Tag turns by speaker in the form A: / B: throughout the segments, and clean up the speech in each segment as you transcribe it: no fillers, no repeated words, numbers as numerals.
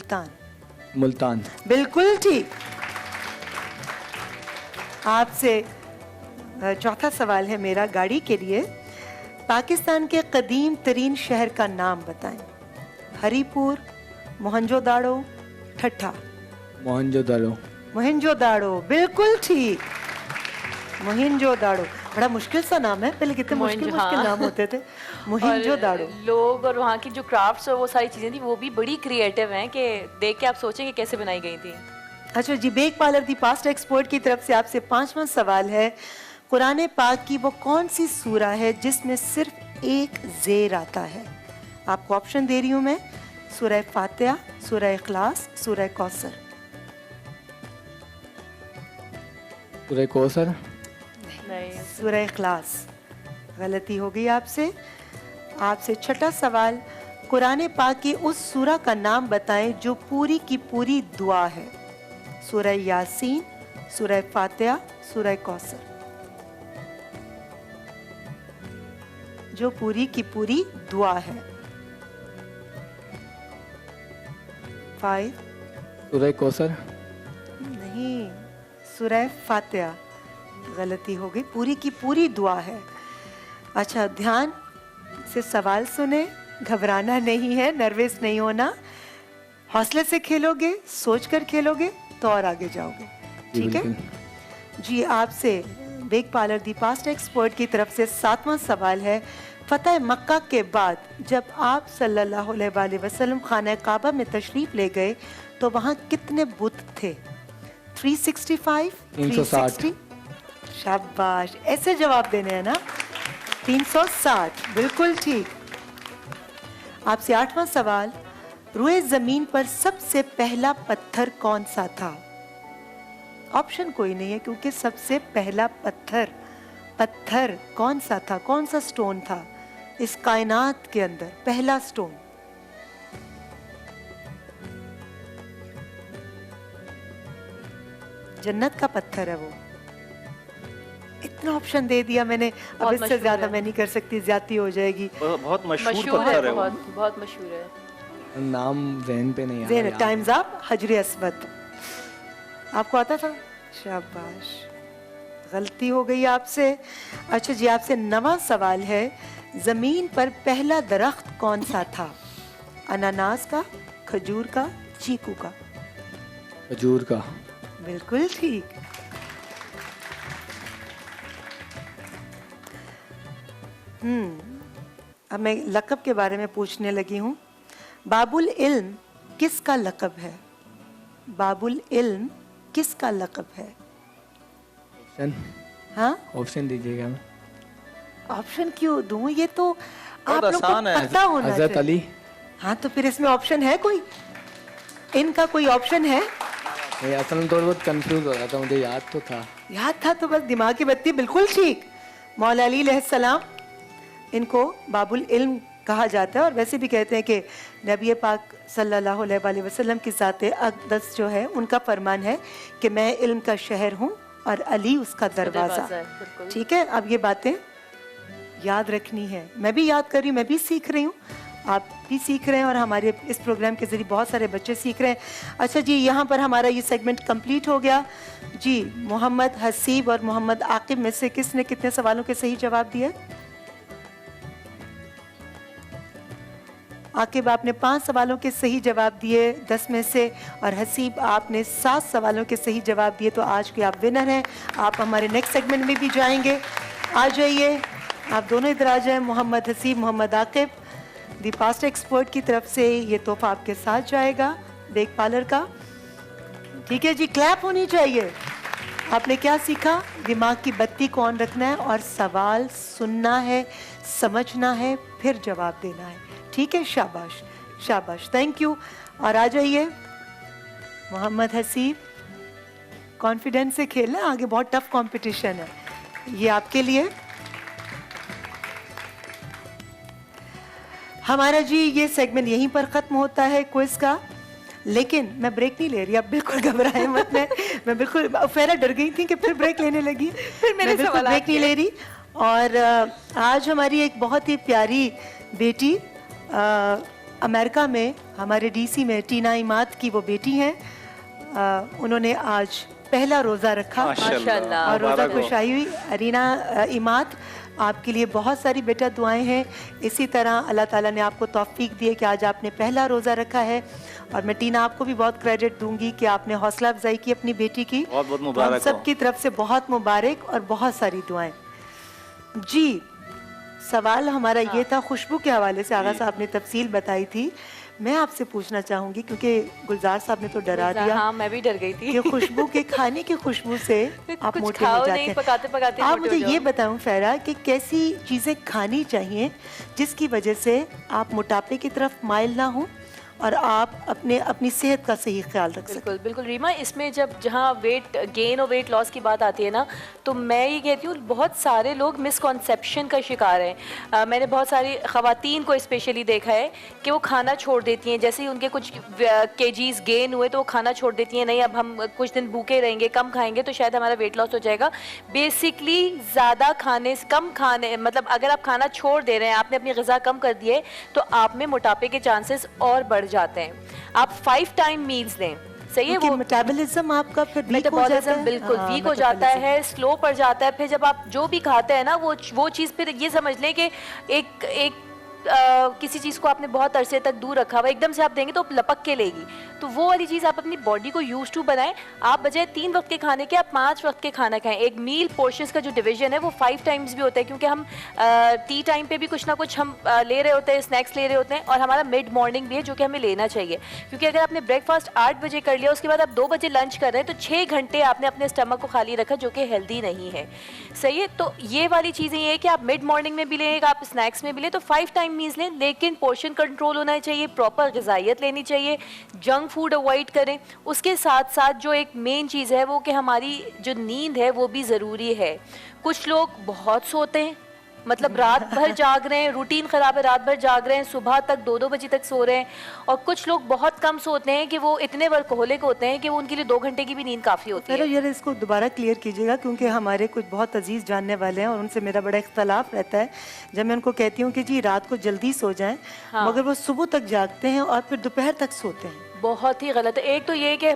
A: मुल्तान।
B: मुल्तान।
A: बिल्कुल ठीक। आपसे चौथा सवाल है मेरा गाड़ी के लिए। पाकिस्तान के कदीम तरीन शहर का नाम बताएं। हरीपुर, मोहनजोदाड़ो, ठट्ठा।
B: मोहनजोदाड़ो।
A: मोहनजोदाड़ो, बिल्कुल ठीक। मोहनजोदाड़ो बड़ा मुश्किल सा नाम है, पहले कितने मुश्किल मुश्किल नाम होते थे। मोहनजोदाड़ो।
C: लोग और वहाँ की जो क्राफ्ट्स और वो सारी चीजें थी वो भी बड़ी क्रिएटिव हैं कि देख के आप सोचेंगे कैसे बनाई गई थी।
A: अच्छा जी, bake parlour the past expert की तरफ से आपसे 5वां सवाल है। कुरान पाक की वो कौन सी सूरा है जिसमें सिर्फ एक ज़ेर आता है? आपको ऑप्शन दे रही हूं मैं। सूरह फातिहा, सूरह इखलास, सूरह कौसर।
B: सूरह कौसर।
C: नहीं,
A: सूरह इखलास। गलती हो गई आपसे। आपसे छठा सवाल, कुरान पाक की उस सूरा का नाम बताएं जो पूरी की पूरी दुआ है। सूरह यासीन, सूरह फातिहा, सूरह कौसर। जो पूरी की पूरी दुआ है। 5।
B: सूरह कौसर।
A: नहीं, सूरह फातिहा। गलती हो गई, पूरी की पूरी दुआ है। अच्छा, ध्यान से सवाल सुने, घबराना नहीं है, नर्वस नहीं होना, हौसले से खेलोगे, सोचकर खेलोगे तो और आगे जाओगे। ठीक है जी। आपसे bake parlour the past expert की तरफ से 7वां सवाल है। फतह मक्का के बाद जब आप सल्लल्लाहु अलैहि वसल्लम खाना काबा में तशरीफ ले गए तो वहाँ कितने बुत थे? 365, 360। शाबाश, ऐसे जवाब देने हैं ना। 360, बिल्कुल ठीक। आपसे 8वां सवाल, रुए जमीन पर सबसे पहला पत्थर कौन सा था? ऑप्शन कोई नहीं है क्योंकि सबसे पहला पत्थर कौन सा था, कौन सा स्टोन था इस कायनात के अंदर? पहला स्टोन। जन्नत का पत्थर है वो। इतना ऑप्शन दे दिया मैंने, अब इससे ज्यादा मैं नहीं कर सकती, ज्यादती हो जाएगी।
D: बहुत मशहूर पत्थर है,
C: बहुत मशहूर है।
B: नाम ज़हन पे नहीं आ रहा है।
A: Times up. हजर अस्वद। आपको आता था? शाबाश, गलती हो गई आपसे। अच्छा जी, आपसे 9वां सवाल है। जमीन पर पहला दरख्त कौन सा था? अनानास का, खजूर का, चीकू का?
B: खजूर का।
A: बिल्कुल ठीक। अब मैं लक़ब के बारे में पूछने लगी हूँ। बाबुल इल्म किसका लक़ब है? बाबुल इल्म किसका लक़ब है?
B: ऑप्शन।
A: हाँ,
B: ऑप्शन दीजिएगा।
A: ऑप्शन क्यों दूं? ये तो आप लोग को
D: आसान है।
A: पता होना चाहिए।
B: हज़रत अली।
A: हाँ, तो फिर इसमें ऑप्शन है कोई? इनका कोई ऑप्शन है?
B: ये असल में थोड़ा बहुत कंफ्यूज हो रहा था, मुझे याद तो था।
A: याद था तो बस दिमाग की बत्ती। बिल्कुल ठीक। मौला अली अलैहिस्सलाम, इनको बाबुल इल्म कहा जाता है और वैसे भी कहते हैं कि नबी पाक सल्लल्लाहु अलैहि वसल्लम की ज़ाते अक़दस जो है उनका फरमान है कि मैं इल्म का शहर हूँ और अली उसका दरवाज़ा। ठीक है, अब ये बातें याद रखनी है। मैं भी याद कर रही हूँ, मैं भी सीख रही हूँ, आप भी सीख रहे हैं और हमारे इस प्रोग्राम के ज़रिए बहुत सारे बच्चे सीख रहे हैं। अच्छा जी, यहाँ पर हमारा ये सेगमेंट कंप्लीट हो गया जी। मोहम्मद हसीब और मोहम्मद आकिब में से किसने कितने सवालों के सही जवाब दिए? आकिब, आपने 5 सवालों के सही जवाब दिए 10 में से, और हसीब आपने 7 सवालों के सही जवाब दिए। तो आज के आप विनर हैं। आप हमारे नेक्स्ट सेगमेंट में भी जाएंगे। आ जाइए, आप दोनों इधर आ जाएं। Mohammad Haseeb, Mohammad Aqib, the past expert की तरफ से ये तोहफा आपके साथ जाएगा बेक पार्लर का। ठीक है जी, क्लैप होनी चाहिए। आपने क्या सीखा? दिमाग की बत्ती को ऑन रखना है और सवाल सुनना है, समझना है, फिर जवाब देना है। ठीक है, शाबाश शाबाश, थैंक यू। और आ जाइए मोहम्मद हसीब, कॉन्फिडेंस से खेलना, आगे बहुत टफ कंपटीशन है। ये आपके लिए। हमारा जी ये सेगमेंट यहीं पर खत्म होता है क्विज का, लेकिन मैं ब्रेक नहीं ले रही। आप बिल्कुल घबराए मत। मैं बिल्कुल, फेरा डर गई थी कि फिर ब्रेक लेने लगी। फिर मैंने बिल्कुल ब्रेक नहीं ले रही। और आज हमारी एक बहुत ही प्यारी बेटी अमेरिका में हमारे डीसी में टीना इमाद की वो बेटी हैं। उन्होंने आज पहला रोज़ा रखा
C: माशाल्लाह।
A: और रोज़ा खुशाई हुई। अरीना इमाद, आपके लिए बहुत सारी बेटा दुआएं हैं। इसी तरह अल्लाह ताला ने आपको तौफीक दी है कि आज आपने पहला रोज़ा रखा है। और मैं टीना आपको भी बहुत क्रेडिट दूंगी कि आपने हौसला अफजाई की अपनी बेटी की।
D: बहुत बहुत
A: तो हम
D: मुबारक हो।
A: सबकी तरफ से बहुत मुबारक और बहुत सारी दुआएं। जी, सवाल हमारा ये था, खुशबू के हवाले से आगा साहब ने तफसील बताई थी। मैं आपसे पूछना चाहूंगी, क्योंकि गुलजार साहब ने तो डरा दिया।
C: हाँ, मैं भी डर गई थी
A: कि खुशबू के खाने की खुशबू से आप
C: कुछ
A: मोटे हो
C: खाओ
A: जाते
C: नहीं,
A: हैं।
C: पकाते पकाते
A: आप
C: मोटे हो
A: मुझे ये
C: जाओ।
A: बताऊं फहरा कि कैसी चीज़ें खानी चाहिए जिसकी वजह से आप मोटापे की तरफ माइल ना हो और आप अपनी सेहत का सही ख्याल रख सकें।
C: बिल्कुल बिल्कुल रीमा, इसमें जब जहाँ वेट गेन और वेट लॉस की बात आती है ना, तो मैं ये कहती हूँ बहुत सारे लोग मिसकॉन्सेप्शन का शिकार हैं। मैंने बहुत सारी ख़वातीन को स्पेशली देखा है कि वो खाना छोड़ देती हैं। जैसे ही उनके कुछ केजीज गेन हुए तो वो खाना छोड़ देती हैं। नहीं, अब हम कुछ दिन भूखे रहेंगे, कम खाएंगे तो शायद हमारा वेट लॉस हो जाएगा। बेसिकली ज़्यादा खाने से कम खाने, मतलब अगर आप खाना छोड़ दे रहे हैं, आपने अपनी ग़िज़ा कम कर दी है, तो आप में मोटापे के चांसेस और बढ़ जाते हैं। आप 5 टाइम मील्स लें, सही है। वो
A: मेटाबॉलिज्म आपका फिर वीक हो जाता
C: मेटाबॉलिज्म
A: है।
C: बिल्कुल
A: हाँ,
C: वीक हो जाता
A: metabolism।
C: है, स्लो पड़ जाता है। फिर जब आप जो भी खाते हैं ना, वो चीज़ फिर ये समझ लें कि एक किसी चीज़ को आपने बहुत अरसे तक दूर रखा हुआ, एकदम से आप देंगे तो लपक के लेगी। तो वो वाली चीज़ आप अपनी बॉडी को यूज टू बनाएं। आप बजाय 3 वक्त के खाने के आप 5 वक्त के खाना खाएं। एक मील पोर्शंस का जो डिवीजन है वो 5 टाइम्स भी होता है, क्योंकि हम टी टाइम पे भी कुछ ना कुछ हम ले रहे होते हैं, स्नैक्स ले रहे होते हैं। और हमारा मिड मॉर्निंग भी है जो कि हमें लेना चाहिए, क्योंकि अगर आपने ब्रेकफास्ट 8 बजे कर लिया, उसके बाद आप 2 बजे लंच कर रहे हैं, तो 6 घंटे आपने अपने स्टमक को खाली रखा, जो कि हेल्दी नहीं है। सही है। तो ये वाली चीज़ें ये है कि आप मिड मॉर्निंग में भी लें, आप स्नैक्स में भी लें, तो 5 टाइम मील्स लें, लेकिन पोर्शन कंट्रोल होना चाहिए, प्रॉपर ग़िज़ाइयत लेनी चाहिए, जंक फूड अवॉइड करें। उसके साथ साथ जो एक मेन चीज़ है वो कि हमारी जो नींद है वो भी ज़रूरी है। कुछ लोग बहुत सोते हैं, मतलब रात भर जाग रहे हैं, रूटीन ख़राब है, रात भर जाग रहे हैं, सुबह तक 2-2 बजे तक सो रहे हैं। और कुछ लोग बहुत कम सोते हैं कि वो इतने वर्कहोलिक होते हैं कि वो उनके लिए 2 घंटे की भी नींद काफ़ी होती है।
A: चलो यार, इसको दोबारा क्लियर कीजिएगा, क्योंकि हमारे कुछ बहुत अजीज जानने वाले हैं और उनसे मेरा बड़ा इख्तलाफ रहता है। जब मैं उनको कहती हूँ कि जी रात को जल्दी सो जाएं,
C: हाँ।
A: मगर वो सुबह तक जागते हैं और फिर दोपहर तक सोते हैं।
C: बहुत ही गलत है। एक तो ये कि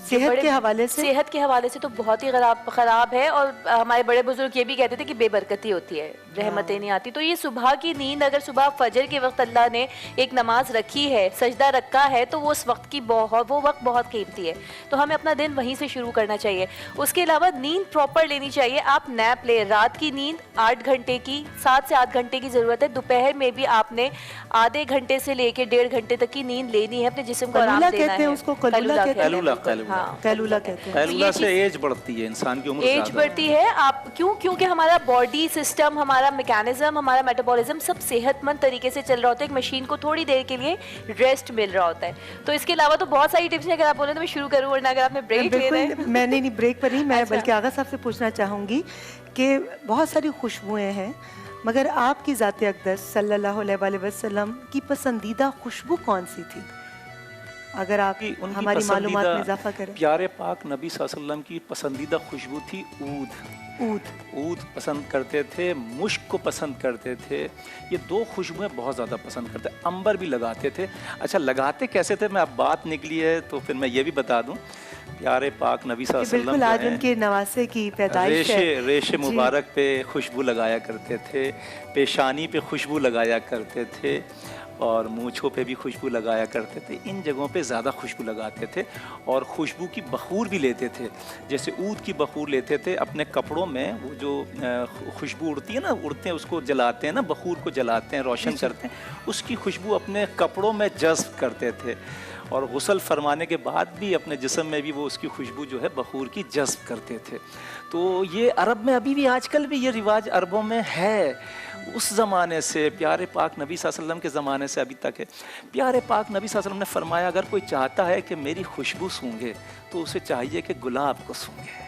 A: सेहत के हवाले से
C: तो बहुत ही ख़राब है। और हमारे बड़े बुजुर्ग ये भी कहते थे कि बेबरकती होती है, रहमतें नहीं आती। तो ये सुबह की नींद, अगर सुबह फजर के वक्त अल्लाह ने एक नमाज रखी है, सजदा रखा है, तो वो उस वक्त की वो वक्त बहुत कीमती है। तो हमें अपना दिन वहीं से शुरू करना चाहिए। उसके अलावा नींद प्रॉपर लेनी चाहिए। आप नैप ले, रात की नींद 8 घंटे की, 7 से 8 घंटे की ज़रूरत है। दोपहर में भी आपने आधे घंटे से लेकर 1.5 घंटे तक की नींद लेनी है, अपने जिस्म को आराम देना है।
A: उसको कलूला कहते हैं।
D: कैलूला
A: कहते हैं।
D: कैलूला से एज बढ़ती है, इंसान की उम्र
C: एज बढ़ती है। आप क्योंकि हमारा बॉडी सिस्टम, हमारा मैकेनिज्म, हमारा मेटाबॉलिज्म सब सेहतमंद तरीके से चल रहा होता है। एक मशीन को थोड़ी देर के लिए रेस्ट मिल रहा होता है। तो इसके अलावा तो बहुत सारी टिप्स हैं, अगर आप बोले तो मैं शुरू करूँ, वरना अगर आपने ब्रेक ले रहे हैं।
A: मैंने नहीं ब्रेक पर नहीं, मैं बल्कि आगा साहब से पूछना चाहूँगी कि बहुत सारी खुशबुएं हैं, मगर आपकी ज़ात अक़दस सल्लल्लाहु अलैहि वसल्लम की पसंदीदा खुशबू कौन सी थी? अगर आप हमारी मालूमात में इजाफा करें।
D: प्यारे पाक नबी सल्लल्लाहु अलैहि वसल्लम की पसंदीदा खुशबू थी ऊद पसंद करते थे, मुश्क को पसंद करते थे। ये 2 खुशबुएं बहुत ज़्यादा पसंद करते। अंबर भी लगाते थे। अच्छा, लगाते कैसे थे? मैं अब बात निकली है तो फिर मैं ये भी बता दूं, प्यारे पाक नबी सल्लल्लाहु अलैहि वसल्लम
A: बिल्कुल आज उनके नवासे की पैदाइश है।
D: रेशे मुबारक पे खुशबू लगाया करते थे, पेशानी पे खुशबू लगाया करते थे, और मूँछों पे भी खुशबू लगाया करते थे। इन जगहों पे ज़्यादा खुशबू लगाते थे और खुशबू की बखूर भी लेते थे। जैसे ऊद की बखूर लेते थे अपने कपड़ों में, वो जो खुशबू उड़ती है ना, उड़ते हैं उसको जलाते हैं ना, बखूर को जलाते हैं, रोशन करते हैं, उसकी खुशबू अपने कपड़ों में जज्ब करते थे। और गुस्ल फरमाने के बाद भी अपने जिस्म में भी वो उसकी खुशबू जो है बखूर की जज्ब करते थे। तो ये अरब में अभी भी आजकल भी ये रिवाज अरबों में है, उस ज़माने से, प्यारे पाक नबी सल्लल्लाहु अलैहि वसल्लम के ज़माने से अभी तक है। प्यारे पाक नबी सल्लल्लाहु अलैहि वसल्लम ने फरमाया, अगर कोई चाहता है कि मेरी खुशबू सूंघे तो उसे चाहिए कि गुलाब को सूंघे।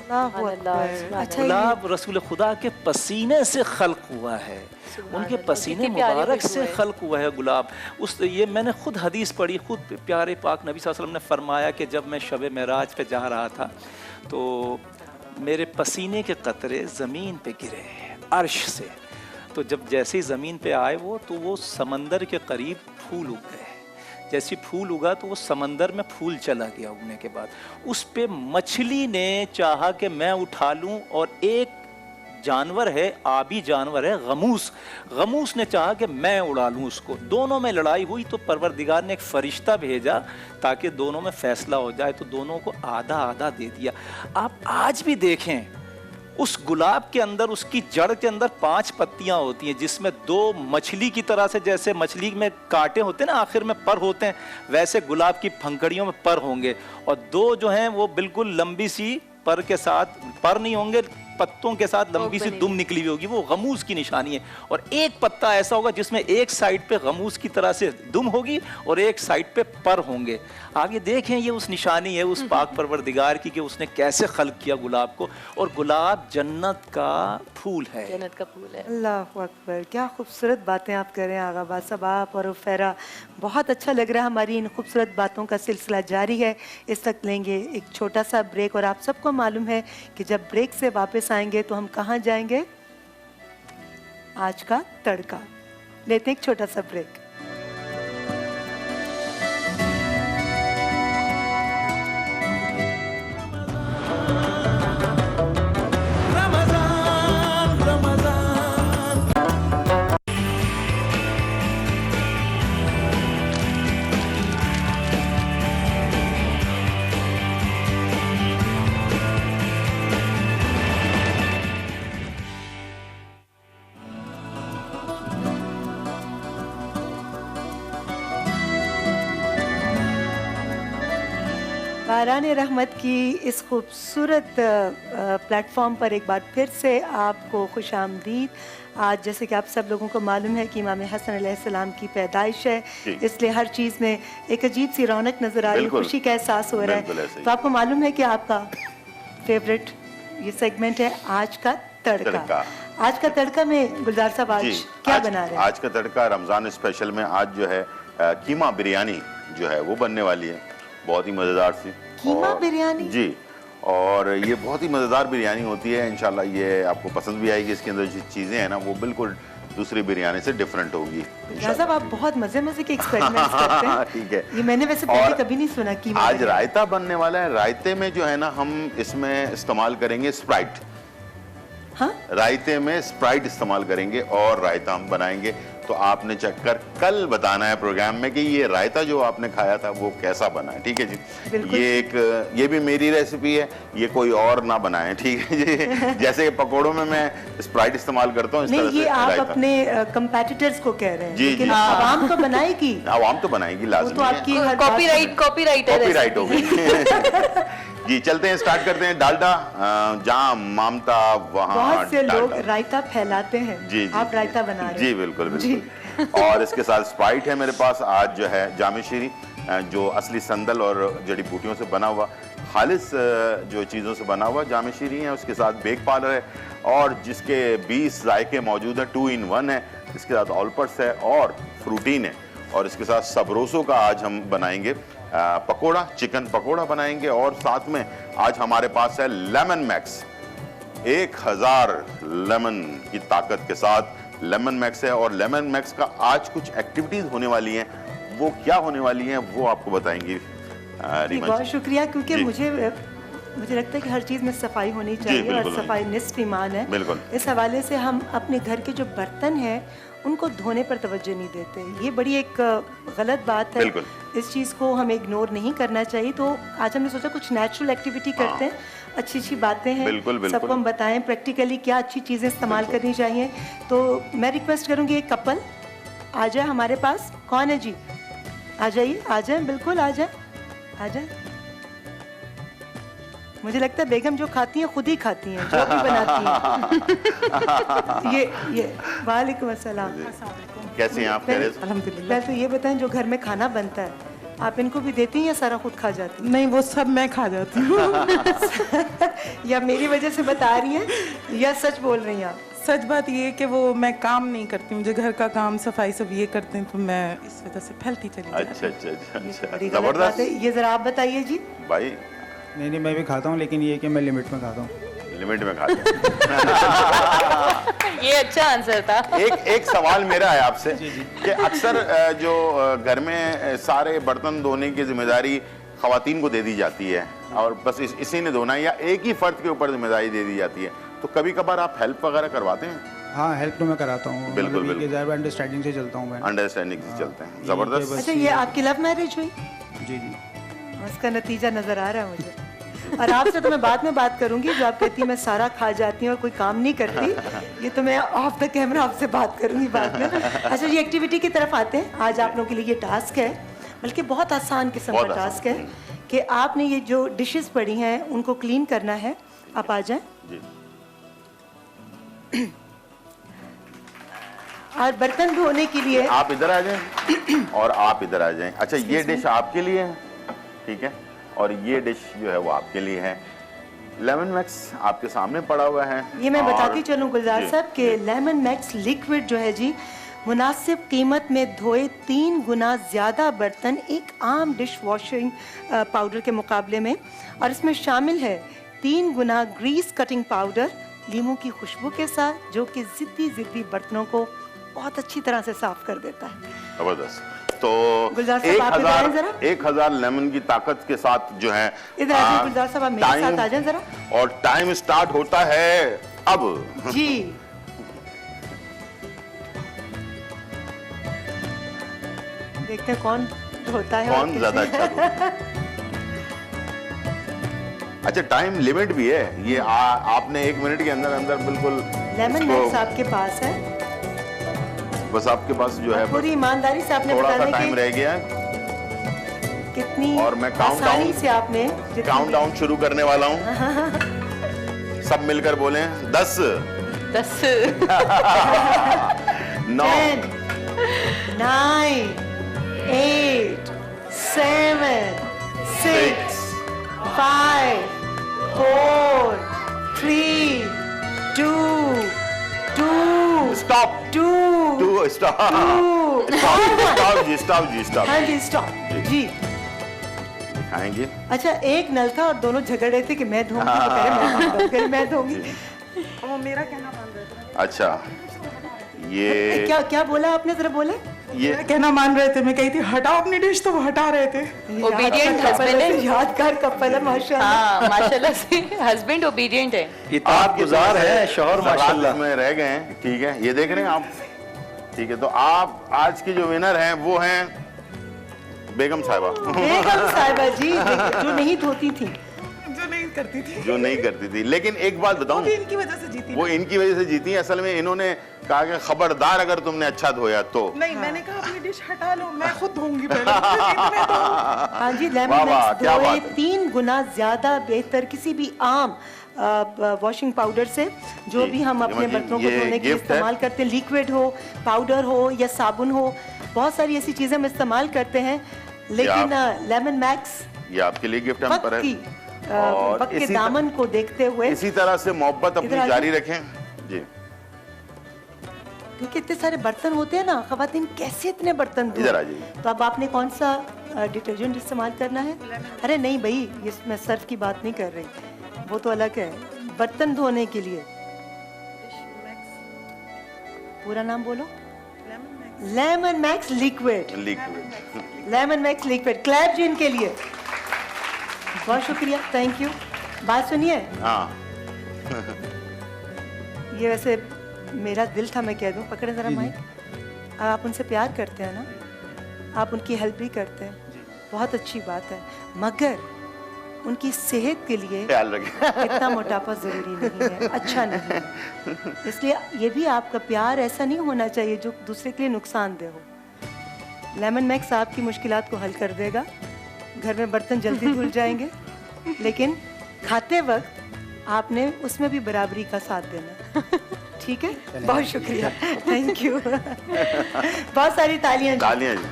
A: अच्छा,
D: गुलाब रसूल खुदा के पसीने से खल्क हुआ है, उनके पसीने मुबारक से खल्क हुआ है गुलाब। ये मैंने खुद हदीस पढ़ी, खुद प्यारे पाक नबी सल्लल्लाहु अलैहि वसल्लम ने फरमाया कि जब मैं शब मेराज पे जा रहा था तो मेरे पसीने के कतरे ज़मीन पे गिरे अर्श से। तो जब जैसे ही ज़मीन पे आए वो, तो वो समंदर के करीब फूल उग गए। जैसे फूल उगा तो वो समंदर में फूल चला गया उगने के बाद। उस पे मछली ने चाहा कि मैं उठा लूं, और एक जानवर है, आबी जानवर है, गमूस, गमूस ने चाहा कि मैं उड़ा लूं उसको। दोनों में लड़ाई हुई तो परवरदिगार ने एक फरिश्ता भेजा ताकि दोनों में फैसला हो जाए, तो दोनों को आधा आधा दे दिया। आप आज भी देखें उस गुलाब के अंदर, उसकी जड़ के अंदर 5 पत्तियां होती हैं, जिसमें 2 मछली की तरह से, जैसे मछली में कांटे होते हैं ना आखिर में पर होते हैं, वैसे गुलाब की फंकड़ियों में पर होंगे, और 2 जो हैं वो बिल्कुल लंबी सी पर के साथ, पर नहीं होंगे, पत्तों के साथ लंबी सी दुम निकली हुई होगी, वो गमूस की निशानी है। और एक पत्ता ऐसा होगा जिसमें एक साइड पे गमूस की तरह से दुम होगी और एक साइड पे पर होंगे। आप ये देखें, ये उस निशानी है उस पाक परवरदिगार की कि उसने कैसे खल्क किया गुलाब को। और गुलाब जन्नत का फूल है,
C: जन्नत का फूल है।
A: अल्लाह अकबर, क्या खूबसूरत बातें आप कर रहे हैं आगा बासब आप और फैरा। बहुत अच्छा लग रहा है, हमारी इन खूबसूरत बातों का सिलसिला जारी है। इस वक्त लेंगे एक छोटा सा ब्रेक, और आप सबको मालूम है कि जब ब्रेक से वापस आएंगे तो हम कहाँ जाएंगे? आज का तड़का। लेते हैं एक छोटा सा ब्रेक। बारान रहमत की इस खूबसूरत प्लेटफॉर्म पर एक बार फिर से आपको खुश आमदीद। आज जैसे कि आप सब लोगों को मालूम है कि इमाम हसन अलैहिस्सलाम की पैदाइश है, इसलिए हर चीज़ में एक अजीब सी रौनक नज़र आ रही है, खुशी का एहसास हो रहा है। तो आपको मालूम है कि आपका फेवरेट ये सेगमेंट है आज का तड़का। आज का तड़का में गुलजार साहब आज क्या बना रहे हैं?
E: आज का तड़का रमज़ान स्पेशल में आज जो है कीमा बिरयानी जो है वो बनने वाली है, बहुत ही मज़ेदार सी
A: कीमा बिरयानी
E: जी। और ये बहुत ही मज़ेदार बिरयानी होती है, इंशाल्लाह ये आपको पसंद भी आएगी। इसके अंदर जो चीज़ें हैं ना वो बिल्कुल दूसरी बिरयानी से डिफरेंट होगी।
A: साहब आप बहुत मजे के एक्सपेरिमेंट्स करते हैं।
E: ठीक है,
A: ये मैंने वैसे पहले कभी नहीं सुना। कीमा
E: आज रायता बनने वाला है। रायते में जो है ना हम इसमें इस्तेमाल करेंगे स्प्राइट।
A: हाँ?
E: रायते में स्प्राइट इस्तेमाल करेंगे और रायता हम बनाएंगे। तो आपने चेक कर कल बताना है प्रोग्राम में कि ये रायता जो आपने खाया था वो कैसा बना है। ठीक है जी, ये भी मेरी रेसिपी है, ये कोई और ना बनाए। ठीक है जी, जैसे पकोड़ों में मैं स्प्राइट इस्तेमाल करता हूँ, इस तरह से
A: ये आप अपने कंपेटिटर्स को कह रहे हैं।
E: जी,
A: लेकिन आवाम तो बनाएगी,
E: आवाम तो बनाएगी, लाजमी
A: तो आपकी
E: है।
C: कॉपीराइट
E: हो गई। जी चलते हैं, स्टार्ट करते हैं। डालडा जहाँ मामता वहाँ
A: बहुत से लोग रायता फैलाते हैं।
E: जी,
A: आप रायता बना रहे हैं।
E: जी बिल्कुल बिल्कुल। और इसके साथ स्प्राइट है मेरे पास। आज जो है जामे शीरी, जो असली संदल और जड़ी बूटियों से बना हुआ, खालिस जो चीज़ों से बना हुआ जामे शीरी है। उसके साथ बेक पार्लर है और जिसके 20 जायके मौजूद हैं, 2 in 1 है। इसके साथ ऑलपर्स है और फ्रूटीन है। और इसके साथ सबरोसो का आज हम बनाएंगे पकोड़ा, चिकन पकोड़ा बनाएंगे। और साथ में आज हमारे पास है लेमन मैक्स, 1000 लेमन की ताकत के साथ लेमन मैक्स है। और लेमन मैक्स का आज कुछ एक्टिविटीज होने वाली हैं, वो क्या होने वाली हैं वो आपको बताएंगी रीमा।
A: बहुत शुक्रिया, क्योंकि मुझे लगता है कि हर चीज़ में सफाई होनी चाहिए और सफाई निस्फ ईमान है।
E: बिल्कुल।
A: इस हवाले से हम अपने घर के जो बर्तन हैं उनको धोने पर तवज्जो नहीं देते। ये बड़ी एक गलत बात है। इस चीज़ को हमें इग्नोर नहीं करना चाहिए। तो आज हमने सोचा कुछ नेचुरल एक्टिविटी करते हैं, अच्छी बातें हैं, सबको हम बताएं प्रैक्टिकली क्या अच्छी चीज़ें इस्तेमाल करनी चाहिए। तो मैं रिक्वेस्ट करूँगी एक कपल आ जाए हमारे पास। कौन है जी? आ जाइए, आ जाए, बिल्कुल आ जाए, आ जाए। मुझे लगता है बेगम जो खाती हैं खुद ही खाती हैं, जो भी बनाती हैं। ये वालेकुम अस्सलाम,
E: कैसे हैं आप?
A: अल्हम्दुलिल्लाह। तो ये बताएं, जो घर में खाना बनता है आप इनको भी देती हैं या सारा खुद खा जाती हैं?
F: नहीं, वो सब मैं खा जाती हूँ।
A: या मेरी वजह से बता रही हैं या सच बोल रही हैं आप?
F: सच बात ये है कि वो मैं काम नहीं करती हूँ, मुझे घर का काम सफाई सब ये करते हैं, तो मैं इस वजह से फैलती चली जाती हूँ।
E: अच्छा, जबरदस्त।
A: ये जरा आप बताइए जी।
E: भाई
B: नहीं, मैं भी खाता हूँ, लेकिन ये कि मैं लिमिट में खाता हूँ।
E: लिमिट में खाते हैं।
C: ये अच्छा आंसर था।
E: एक सवाल मेरा है आपसे कि अक्सर जो घर में सारे बर्तन धोने की जिम्मेदारी खवातीन को दे दी जाती है और बस इसी ने धोना है, या एक ही फर्द के ऊपर जिम्मेदारी दे दी जाती है, तो कभी कभार आप हेल्प वगैरह करवाते हैं?
G: हाँ, हेल्प तो मैं कराता हूँ।
E: बिल्कुल,
G: मतलब
E: बिल्कुल।
G: ये अंडरस्टैंडिंग से चलता हूँ मैं।
E: अंडरस्टैंडिंग से चलते हैं,
G: ये
E: जबरदस्त।
G: बस
A: अच्छा, ये आपकी लव मैरिज हुई?
G: जी जी।
A: उसका नतीजा नजर आ रहा है मुझे। और आपसे तो मैं बाद में बात करूंगी, जो आप कहती हैं मैं सारा खा जाती हूँ और कोई काम नहीं करती, ये तो मैं ऑफ द कैमरा आपसे बात करूंगी बाद में। अच्छा, ये एक्टिविटी की तरफ आते हैं। आज आप लोगों के लिए ये टास्क है, बल्कि बहुत आसान किस्म का
E: बहुत आसान।
A: टास्क है कि आपने ये जो डिशेस पड़ी हैं उनको क्लीन करना है। आप आ जाएं
E: जी।
A: और बर्तन धोने के लिए
E: आप इधर आ जाएं और आप इधर आ जाएं। अच्छा, ये डिश आपके लिए है, ठीक है, और ये डिश जो है वो आपके लिए है। लेमन मैक्स आपके सामने पड़ा हुआ है।
A: ये मैं
E: और-
A: बताती चलूं गुलजार
E: जी,
A: साहब कि लेमन मैक्स लिक्विड जो है जी, मुनासिब कीमत में धोए 3 गुना ज़्यादा बर्तन एक आम डिश वॉशिंग पाउडर के मुकाबले में, और इसमें शामिल है 3 गुना ग्रीस कटिंग पाउडर लीमू की खुशबू के साथ, जो कि ज़िद्दी बर्तनों को बहुत अच्छी तरह से साफ कर देता है।
E: जबरदस्त। तो
A: गुलजार साहब, आप इधर आएं जरा।
E: 1000 लेमन की ताकत के साथ जो है,
A: इधर आ जाइए गुलजार साहब, आप मेरे
E: टाइम-
A: साथ आ जाएं जरा।
E: और टाइम स्टार्ट होता है अब।
A: जी, देखते हैं कौन धोता है और
E: कौन
A: किसे।
E: ज्यादा अच्छा धोता है। अच्छा, टाइम लिमिट भी है ये, आपने 1 मिनट के अंदर अंदर बिल्कुल
A: लेमन
E: इसको-
A: मैक्स आपके पास है,
E: बस आपके पास जो है
A: पूरी ईमानदारी से आपने
E: थोड़ा सा
A: बताने
E: टाइम
A: की
E: रह गया है।
A: कितनी
E: और मैं काउंट
A: आसानी
E: डाउन-
A: से आपने जितनी-
E: काउंट डाउन शुरू करने वाला हूँ। सब मिलकर बोले 10
C: 10
E: 9
A: 10 9 8 7 6 5 4 3 2 2
E: स्टॉप
A: 2
E: स्टॉप
A: Two.
E: स्टॉप जी स्टॉप।
A: हाँ जी, स्टॉप जी।
E: खाएंगे।
A: अच्छा, एक नल था और दोनों झगड़ रहे थे कि मैं धोऊंगी, तो कह रहे मैं धोऊंगी।
F: वो मेरा कहना मान रहे थे।
E: अच्छा, ये
A: क्या क्या बोला आपने, जरा बोले।
E: ये
F: मेरा कहना मान रहे थे, मैं कही थी हटाओ अपनी डिश, तो वो हटा रहे थे।
C: Obedient husband है।
A: यादगार कपल है माशाल्लाह।
C: हाँ, माशाल्लाह से हस्बैंड ओबीडियंट है।
D: इताअत गुजार है शौहर माशाल्लाह।
E: में रह गए हैं, ठीक है, ये देख रहे हैं आप, ठीक है। तो आप आज की जो विनर हैं वो हैं बेगम साहिबा,
A: बेगम साहिबा जी, जो नहीं धोती थी।
F: जो नहीं करती थी,
E: जो नहीं करती थी। लेकिन एक बात
F: वो
E: बताऊं,
F: भी इनकी वजह से जीती।
E: वो इनकी वजह से जीती हैं। असल में इन्होंने कहा कि खबरदार अगर तुमने अच्छा धोया तो।
F: नहीं, मैंने कहा अपनी डिश हटा लो, मैं खुद धोऊंगी पहले। इतने धो।
A: हाँ जी,
E: वाह
A: लेमन
E: वाह,
A: मैक्स
E: क्या
A: धोए
E: बात है।
A: 3 गुना ज्यादा बेहतर किसी भी आम वॉशिंग पाउडर से, जो
E: जी,
A: भी हम अपने
E: ये
A: बर्तनों को
E: ये
A: धोने के लिए
E: गिफ्ट है।
A: इस्तेमाल करते हैं, लिक्विड हो, पाउडर हो या साबुन हो, बहुत सारी ऐसी चीजें हम इस्तेमाल करते हैं, लेकिन लेमन मैक्स
E: ये आपके लिए गिफ्ट हम पर
A: वक्त की
E: है। और
A: वक्त के
E: इसी
A: दामन को देखते हुए,
E: इसी तरह से मोहब्बत
A: इधर
E: अपनी
A: आ
E: जारी रखें जी।
A: क्योंकि इतने सारे बर्तन होते हैं ना, खवातीन कैसे इतने बर्तन धोएं?
E: इधर आ जाइए।
A: तो अब आपने कौन सा डिटर्जेंट इस्तेमाल करना है? अरे नहीं भाई, ये मैं सर्फ की बात नहीं कर रही, वो तो अलग है। बर्तन धोने के लिए पूरा नाम बोलो। Lemon max liquid.
E: Liquid.
A: Lemon max liquid. Clap जी इनके लिए, बहुत शुक्रिया, थैंक यू। बात सुनिए,
E: हाँ,
A: ये वैसे मेरा दिल था, मैं कह दूं, पकड़े जरा माइक। आप उनसे प्यार करते हैं ना, आप उनकी हेल्प भी करते हैं, बहुत अच्छी बात है, मगर उनकी सेहत के लिए
E: ख्याल रखें।
A: इतना मोटापा जरूरी नहीं है, अच्छा नहीं है। इसलिए ये भी आपका प्यार ऐसा नहीं होना चाहिए जो दूसरे के लिए नुकसानदेह हो। लेमन मैक्स आपकी मुश्किलात को हल कर देगा, घर में बर्तन जल्दी धुल जाएंगे, लेकिन खाते वक्त आपने उसमें भी बराबरी का साथ देना, ठीक है? बहुत शुक्रिया, थैंक यू। बहुत सारी तालियां जी।
E: तालियां जी।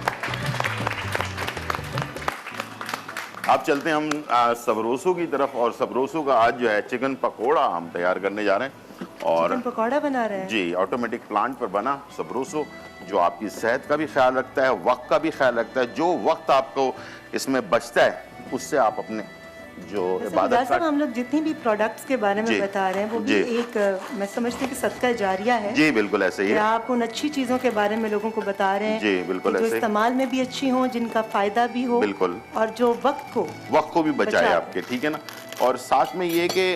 E: आप चलते हैं हम सबरोसो की तरफ, और सबरोसो का आज जो है चिकन पकोड़ा हम तैयार करने जा रहे हैं। और
A: चिकन पकौड़ा बना रहे हैं।
E: जी, ऑटोमेटिक प्लांट पर बना सबरोसो, जो आपकी सेहत का भी ख्याल रखता है, वक्त का भी ख्याल रखता है। जो वक्त आपको इसमें बचता है उससे आप अपने जो
A: वैसे
E: इबादत
A: गुलजार साहब,
E: का।
A: हम लोग जितनी भी प्रोडक्ट्स के बारे में
E: जी,
A: बता रहे हैं वो भी
E: जी।
A: एक मैं समझती हूँ कि सदका जारिया है।
E: जी बिल्कुल ऐसे ही
A: कि
E: है।
A: आप उन अच्छी चीज़ों के बारे में लोगों को बता रहे हैं
E: जी, बिल्कुल
A: कि जो
E: ऐसे ही।
A: इस्तेमाल में भी अच्छी हों, जिनका फ़ायदा भी हो,
E: बिल्कुल।
A: और जो वक्त को
E: भी बचाए
A: बचाए।
E: आपके, ठीक है ना। और साथ में ये कि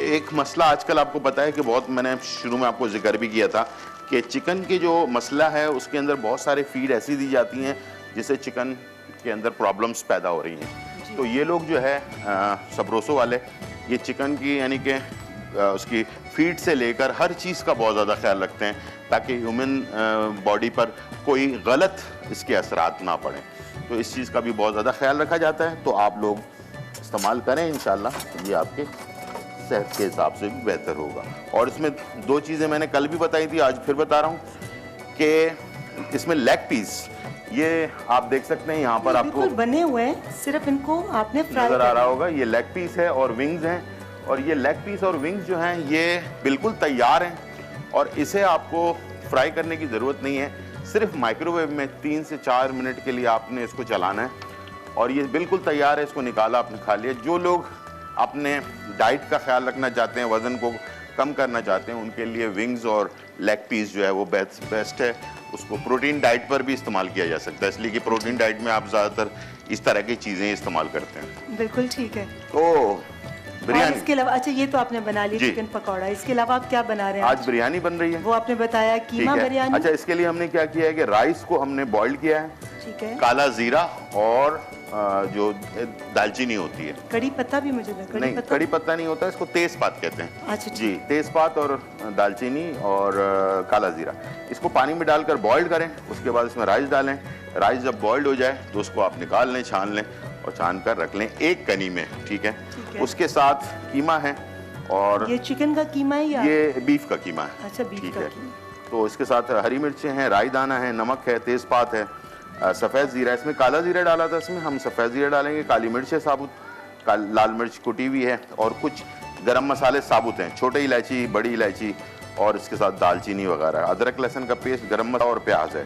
E: एक मसला आजकल आपको पता है कि बहुत, मैंने शुरू में आपको जिक्र भी किया था कि चिकन की जो मसला है उसके अंदर बहुत सारे फीड ऐसी दी जाती हैं जिससे चिकन के अंदर प्रॉब्लम्स पैदा हो रही हैं। तो ये लोग जो है सबरोसो वाले, ये चिकन की यानी कि उसकी फीड से लेकर हर चीज़ का बहुत ज़्यादा ख्याल रखते हैं ताकि ह्यूमन बॉडी पर कोई गलत इसके असरात ना पड़े। तो इस चीज़ का भी बहुत ज़्यादा ख्याल रखा जाता है। तो आप लोग इस्तेमाल करें, इंशाल्लाह ये आपके सेहत के हिसाब से भी बेहतर होगा। और इसमें दो चीज़ें मैंने कल भी बताई थी, आज फिर बता रहा हूँ कि इसमें लेग पीस, ये आप देख सकते हैं यहाँ पर आपको
A: बिल्कुल बने हुए हैं, सिर्फ इनको आपने फ्राई
E: नज़र आ
A: करना
E: रहा
A: है।
E: होगा। ये लेग पीस है और विंग्स हैं, और ये लेग पीस और विंग्स जो हैं ये बिल्कुल तैयार हैं और इसे आपको फ्राई करने की ज़रूरत नहीं है। सिर्फ माइक्रोवेव में 3 से 4 मिनट के लिए आपने इसको चलाना है और ये बिल्कुल तैयार है। इसको निकाला, आपने खा लिया। जो लोग अपने डाइट का ख्याल रखना चाहते हैं, वज़न को कम करना चाहते हैं, उनके लिए विंग्स और लेग पीस जो है वो बेस्ट है। उसको प्रोटीन डाइट पर भी इस्तेमाल किया जा सकता है, इसलिए कि प्रोटीन डाइट में आप ज़्यादातर इस तरह की चीज़ें इस्तेमाल करते हैं।
A: बिल्कुल ठीक है।
E: तो
A: और
E: बिरयानी,
A: इसके अलावा, अच्छा ये तो आपने बना ली
E: जी।
A: चिकन पकौड़ा, इसके अलावा आप क्या बना रहे हैं
E: आज बिरयानी बन रही है।
A: वो आपने बताया
E: ठीक
A: कीमा
E: है।
A: बिरयानी।
E: अच्छा, इसके लिए हमने क्या किया है कि राइस को हमने बॉइल्ड किया है,
A: ठीक है।
E: काला जीरा और जो दालचीनी होती है,
A: कड़ी पत्ता भी मुझे लगा,
E: नहीं कड़ी पत्ता नहीं होता, इसको तेजपात कहते हैं।
A: अच्छा, ठीक।
E: जी, तेजपात और दालचीनी और काला जीरा, इसको पानी में डालकर बॉइल्ड करें। उसके बाद इसमें राइस डालें। राइस जब बॉइल्ड हो जाए तो उसको आप निकाल लें, छान लें और छान कर रख लें एक कनी में, ठीक है।
A: ठीक है।
E: उसके साथ कीमा है और
A: ये चिकन का कीमा है या
E: ये बीफ का कीमा है।
A: अच्छा, बीफ
E: ठीक
A: का
E: है।
A: कीमा।
E: तो इसके साथ हरी मिर्चें हैं, राई दाना है, नमक है, तेज़पात है, सफ़ेद ज़ीरा, इसमें काला ज़ीरा डाला था, इसमें हम सफ़ेद ज़ीरा डालेंगे, काली मिर्च है साबुत, लाल मिर्च कुटी हुई है और कुछ गरम मसाले साबुत हैं, छोटी इलायची, बड़ी इलायची और इसके साथ दालचीनी वगैरह, अदरक लहसुन का पेस्ट, गरम मसाला और प्याज है।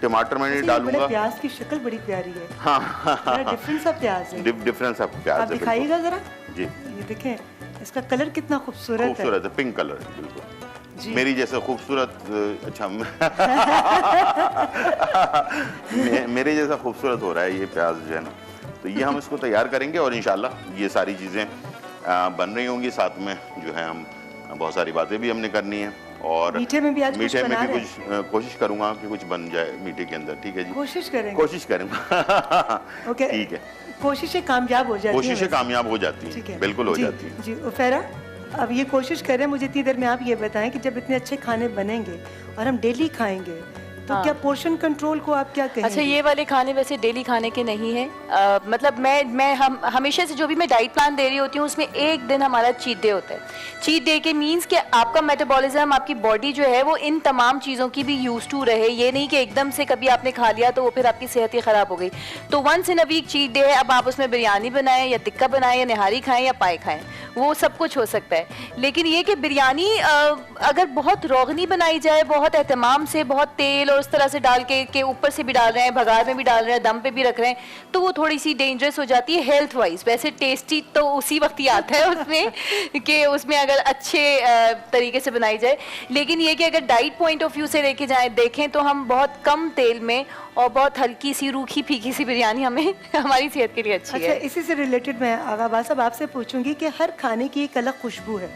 E: टमाटर मैं नहीं
A: अच्छा, ये बड़े
E: डालूंगा।
A: प्याज की शक्ल बड़ी प्यारी है।
E: हाँ,
A: बड़ा डिफरेंट सा प्याज है।
E: डिफरेंस है प्याज
A: आप
E: है,
A: दिखाइएगा जरा।
E: बिल्कुल। जी,
A: ये देखें, इसका कलर कितना खूबसूरत है।
E: खूबसूरत है, पिंक कलर है बिल्कुल।
A: जी।
E: मेरी जैसे खूबसूरत, अच्छा मेरे जैसा खूबसूरत हो रहा है ये प्याज जो है ना। तो ये हम इसको तैयार करेंगे और इंशाल्लाह ये सारी चीज़ें बन रही होंगी। साथ में जो है हम बहुत सारी बातें भी हमने करनी है और
A: मीठे में भी आज कुछ
E: मीठे में
A: बना
E: भी
A: रहे
E: कुछ कोशिश करूंगा कि कुछ बन जाए मीठे के अंदर, ठीक है जी।
A: कोशिश करेंगे।
E: कोशिश करूंगा।
A: ओके,
E: ठीक है,
A: कोशिशें कामयाब हो जाती हैं।
E: कोशिशें
A: वैसे।
E: कामयाब हो जाती
A: ठीक
E: हैं,
A: है,
E: बिल्कुल हो
A: जी,
E: जाती हैं।
A: जी उफेरा, अब ये कोशिश करें, मुझे इतनी देर में आप ये बताएं कि जब इतने अच्छे खाने बनेंगे और हम डेली खाएंगे तो
C: हाँ।
A: क्या पोर्शन कंट्रोल को आप क्या कहेंगे?
C: अच्छा, ये वाले खाने वैसे डेली खाने के नहीं है। मतलब हम हमेशा से जो भी मैं डाइट प्लान दे रही होती हूँ उसमें एक दिन हमारा चीट डे होता है। चीट डे के मीन्स कि आपका मेटाबॉलिज्म, आपकी बॉडी जो है वो इन तमाम चीज़ों की भी यूज टू रहे। ये नहीं कि एकदम से कभी आपने खा लिया तो वो फिर आपकी सेहत ही ख़राब हो गई। तो once in a week cheat day है। अब आप उसमें बिरयानी बनाएं या टिक्का बनाएं या निहारी खाएं या पाए खाएं, वो सब कुछ हो सकता है। लेकिन ये कि बिरयानी अगर बहुत रोगनी बनाई जाए, बहुत एहतमाम से, बहुत तेल और उस तरह से डाल के ऊपर से भी डाल रहे हैं, भगार में भी डाल रहे हैं, दम पे भी रख रहे हैं, तो वो थोड़ी सी डेंजरस हो जाती है हेल्थ वाइज। वैसे टेस्टी तो उसी वक्त ही आता है उसमें कि उसमें अगर अच्छे तरीके से बनाई जाए। लेकिन ये कि अगर डाइट पॉइंट ऑफ व्यू से लेके जाएं, देखें तो हम बहुत कम तेल में और बहुत हल्की सी रूखी फीकी सी बिरयानी हमें हमारी सेहत के लिए अच्छी
A: अच्छा,
C: है।
A: इसी से रिलेटेड मैं आगा साहब आपसे पूछूंगी कि हर खाने की एक अलग खुशबू है।